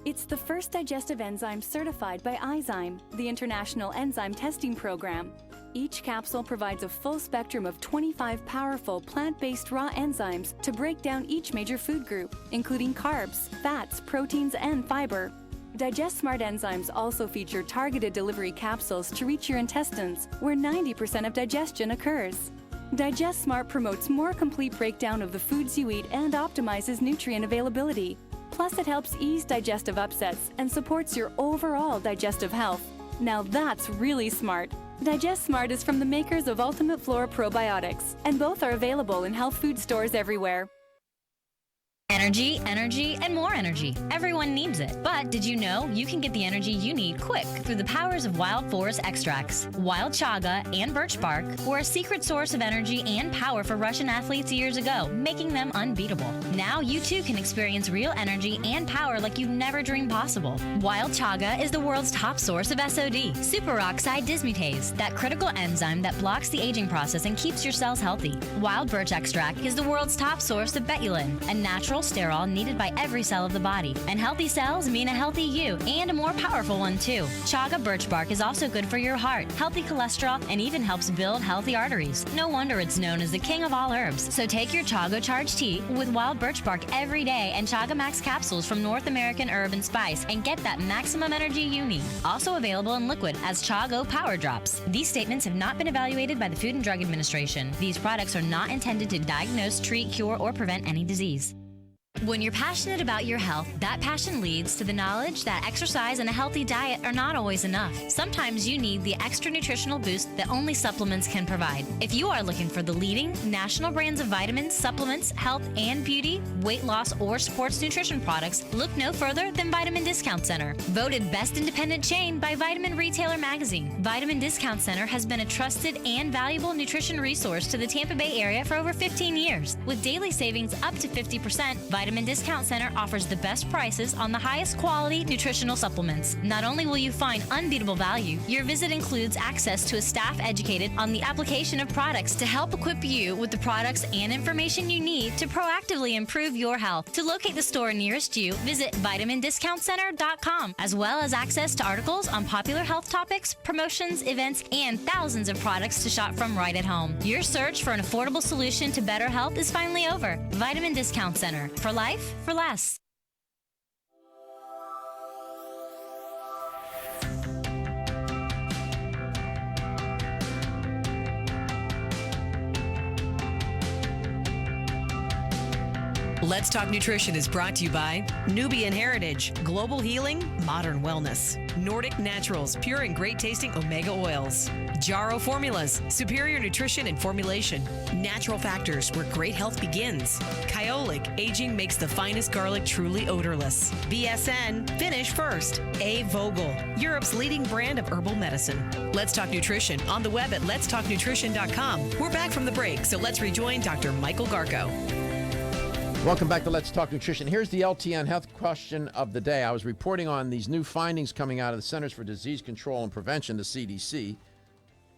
It's the first digestive enzyme certified by Izyme, the International Enzyme Testing Program. Each capsule provides a full spectrum of 25 powerful plant-based raw enzymes to break down each major food group, including carbs, fats, proteins, and fiber. DigestSmart enzymes also feature targeted delivery capsules to reach your intestines, where 90% of digestion occurs. DigestSmart promotes more complete breakdown of the foods you eat and optimizes nutrient availability. Plus, it helps ease digestive upsets and supports your overall digestive health. Now that's really smart. DigestSmart is from the makers of Ultimate Flora Probiotics, and both are available in health food stores everywhere. Energy, energy, and more energy. Everyone needs it. But did you know you can get the energy you need quick through the powers of wild forest extracts? Wild chaga and birch bark were a secret source of energy and power for Russian athletes years ago, making them unbeatable. Now you too can experience real energy and power like you've never dreamed possible. Wild chaga is the world's top source of SOD, superoxide dismutase, that critical enzyme that blocks the aging process and keeps your cells healthy. Wild birch extract is the world's top source of betulin, a natural sterol needed by every cell of the body. And healthy cells mean a healthy you, and a more powerful one too. Chaga birch bark is also good for your heart, healthy cholesterol, and even helps build healthy arteries. No wonder it's known as the king of all herbs. So take your Chaga Charge tea with wild birch bark every day and Chaga Max capsules from North American Herb and Spice and get that maximum energy you need. Also available in liquid as Chago Power Drops. These statements have not been evaluated by the Food and Drug Administration. These products are not intended to diagnose, treat, cure, or prevent any disease. When you're passionate about your health, that passion leads to the knowledge that exercise and a healthy diet are not always enough. Sometimes you need the extra nutritional boost that only supplements can provide. If you are looking for the leading national brands of vitamins, supplements, health and beauty, weight loss, or sports nutrition products, look no further than Vitamin Discount Center. Voted best independent chain by Vitamin Retailer Magazine, Vitamin Discount Center has been a trusted and valuable nutrition resource to the Tampa Bay area for over 15 years. With daily savings up to 50%, Vitamin Discount Center offers the best prices on the highest quality nutritional supplements. Not only will you find unbeatable value, your visit includes access to a staff educated on the application of products to help equip you with the products and information you need to proactively improve your health. To locate the store nearest you, visit vitamindiscountcenter.com, as well as access to articles on popular health topics, promotions, events, and thousands of products to shop from right at home. Your search for an affordable solution to better health is finally over. Vitamin Discount Center. For life, for less. Let's Talk Nutrition is brought to you by Nubian Heritage, Global Healing, Modern Wellness, Nordic Naturals, pure and great tasting omega oils, Jarrow Formulas, superior nutrition and formulation, Natural Factors, where great health begins, Kyolic, aging makes the finest garlic truly odorless, BSN, finish first, A. Vogel, Europe's leading brand of herbal medicine. Let's Talk Nutrition on the web at letstalknutrition.com. We're back from the break, so let's rejoin Dr. Michael Garko. Welcome back to Let's Talk Nutrition. Here's the LTN health question of the day. I was reporting on these new findings coming out of the Centers for Disease Control and Prevention, the CDC,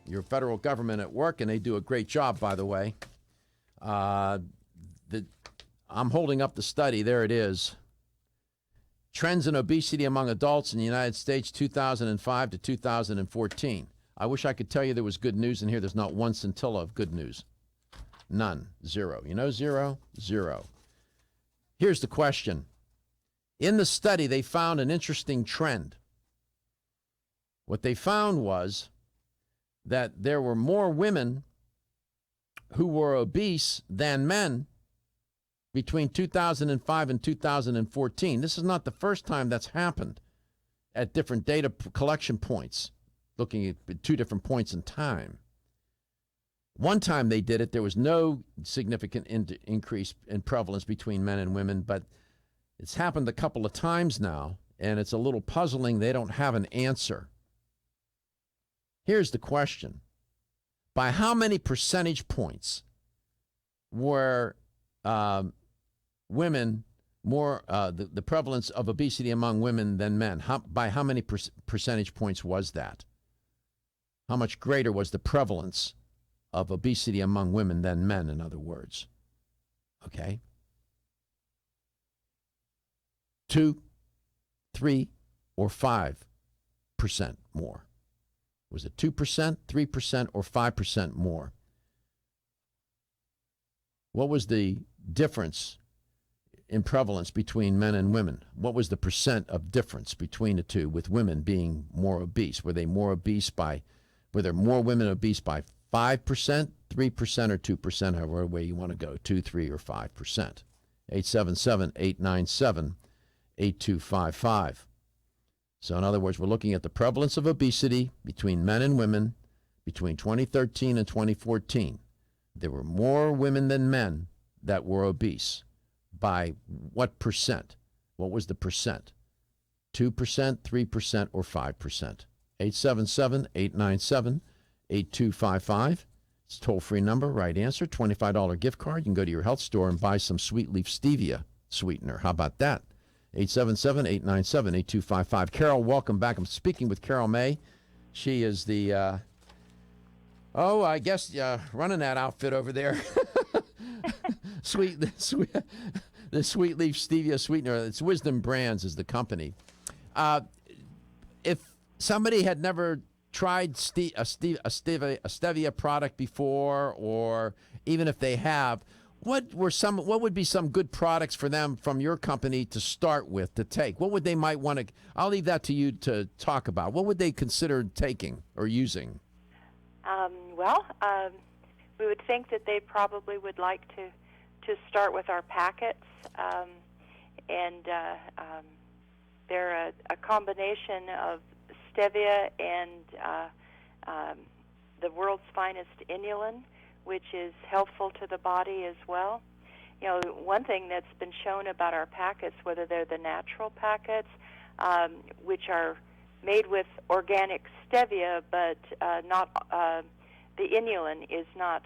your federal government at work, and they do a great job, by the way. I'm holding up the study. There it is. Trends in obesity among adults in the United States, 2005 to 2014. I wish I could tell you there was good news in here. There's not one scintilla of good news. None. Zero. You know, zero? Zero. Here's the question. In the study, they found an interesting trend. What they found was that there were more women who were obese than men between 2005 and 2014. This is not the first time that's happened at different data collection points, looking at 2 different points in time. One time they did it, there was no significant increase in prevalence between men and women, but it's happened a couple of times now, and it's a little puzzling. They don't have an answer. Here's the question. By how many percentage points were women more, the prevalence of obesity among women than men? By how many percentage points was that? How much greater was the prevalence of obesity among women than men, in other words? Okay. 2, 3, or 5% more? Was it 2%, 3%, or 5% more? What was the difference in prevalence between men and women? What was the percent of difference between the two, with women being more obese? Were there more women obese by 5%, 3%, or 2%, however way you want to go, 2, 3, or 5%? 877-897-8255. So in other words, we're looking at the prevalence of obesity between men and women between 2013 and 2014. There were more women than men that were obese. By what percent? What was the percent? 2%, 3%, or 5%? 877-897-8255. It's a toll-free number. Right answer, $25 gift card. You can go to your health store and buy some Sweet Leaf Stevia sweetener. How about that? 877-897-8255. Carol, welcome back. I'm speaking with Carol May. She is the, running that outfit over there. The Sweet Leaf Stevia sweetener. It's Wisdom Brands is the company. If somebody had never tried a stevia product before, or even if they have, what would be some good products for them from your company to start with, to take? What would they might want to? I'll leave that to you to talk about. What would they consider taking or using? We would think that they probably would like to start with our packets, and they're a combination of stevia and the world's finest inulin, which is helpful to the body as well. You know, one thing that's been shown about our packets, whether they're the natural packets, which are made with organic stevia, but not the inulin is not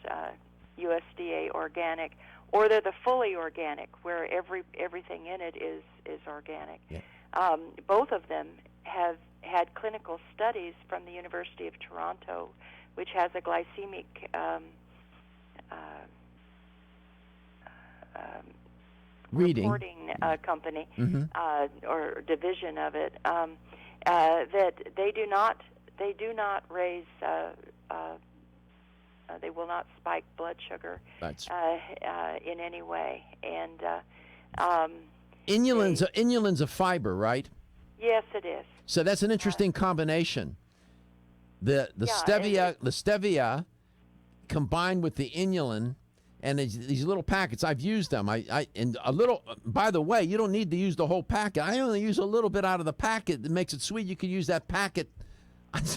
USDA organic, or they're the fully organic, where everything in it is organic. Yeah. Both of them have had clinical studies from the University of Toronto, which has a glycemic reporting company or division of it, that they do not raise they will not spike blood sugar in any way. And inulin's a fiber, right? Yes, it is. So that's an interesting combination. The stevia combined with the inulin, and these little packets. I've used them. And a little. By the way, you don't need to use the whole packet. I only use a little bit out of the packet. It makes it sweet. You can use that packet.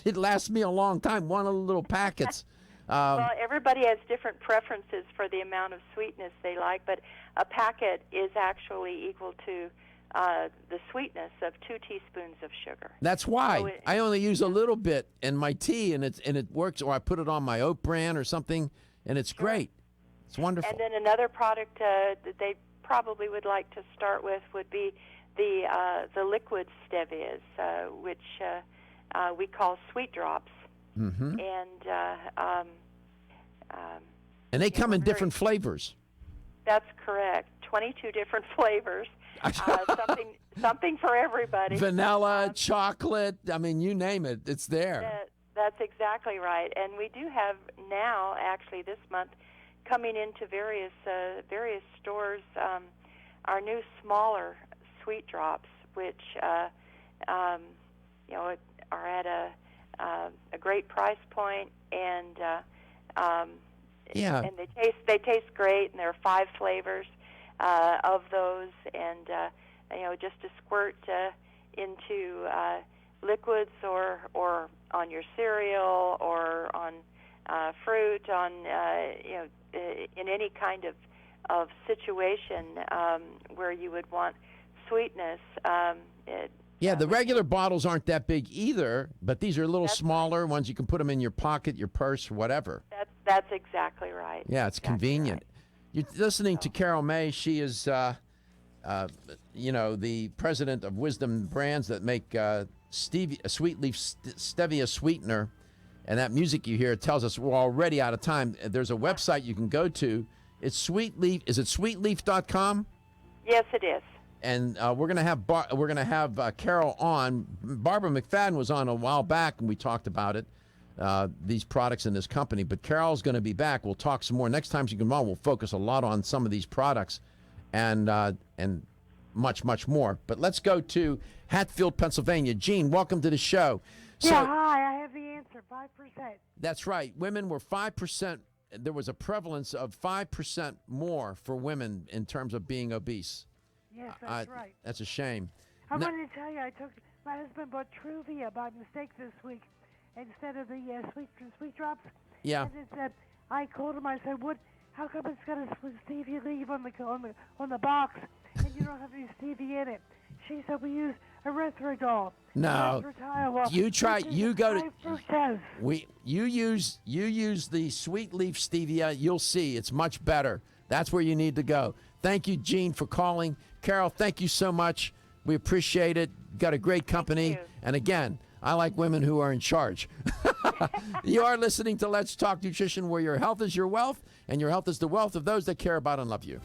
It lasts me a long time. One of the little packets. Well, everybody has different preferences for the amount of sweetness they like, but a packet is actually equal to the sweetness of 2 teaspoons of sugar. That's why I only use a little bit in my tea, and it works. Or I put it on my oat bran or something, and it's great. It's wonderful. And then another product that they probably would like to start with would be the liquid stevias, which we call sweet drops. Mm-hmm. And And they come in different flavors. That's correct. 22 different flavors. Something for everybody. Vanilla, chocolate, I mean, you name it, it's there. That's exactly right. And we do have now, actually this month, coming into various stores, our new smaller sweet drops, which are at a great price point, and and they taste great, and there are 5 flavors of those, and just to squirt into liquids or on your cereal or on fruit, on in any kind of situation where you would want sweetness. The regular bottles aren't that big either, but these are a little smaller ones. You can put them in your pocket, your purse, whatever. That's exactly right. Yeah, it's exactly convenient. Right. You're listening to Carol May. She is, the president of Wisdom Brands that make Stevia, Sweet Leaf Stevia sweetener. And that music you hear tells us we're already out of time. There's a website you can go to. It's Sweet Leaf. Is it sweetleaf.com? Yes, it is. And we're gonna have Carol on. Barbara McFadden was on a while back, and we talked about it, these products in this company. But Carol's going to be back. We'll talk some more next time she comes on. We'll focus a lot on some of these products, and much more. But let's go to Hatfield, Pennsylvania. Gene, welcome to the show. Hi. I have the answer. 5%. That's right. Women were 5%. There was a prevalence of 5% more for women in terms of being obese. Yes, that's right. That's a shame. I wanted to tell you, my husband bought Truvia by mistake this week instead of the sweet drops. Yeah. And it said, I called him. I said, how come it's got a stevia leaf on the box and you don't have any stevia in it? She said, we use erythritol. No, you try. You go to. You use the Sweet Leaf Stevia. You'll see it's much better. That's where you need to go. Thank you, Gene, for calling. Carol, thank you so much. We appreciate it. Got a great company. And again, I like women who are in charge. You are listening to Let's Talk Nutrition, where your health is your wealth, and your health is the wealth of those that care about and love you.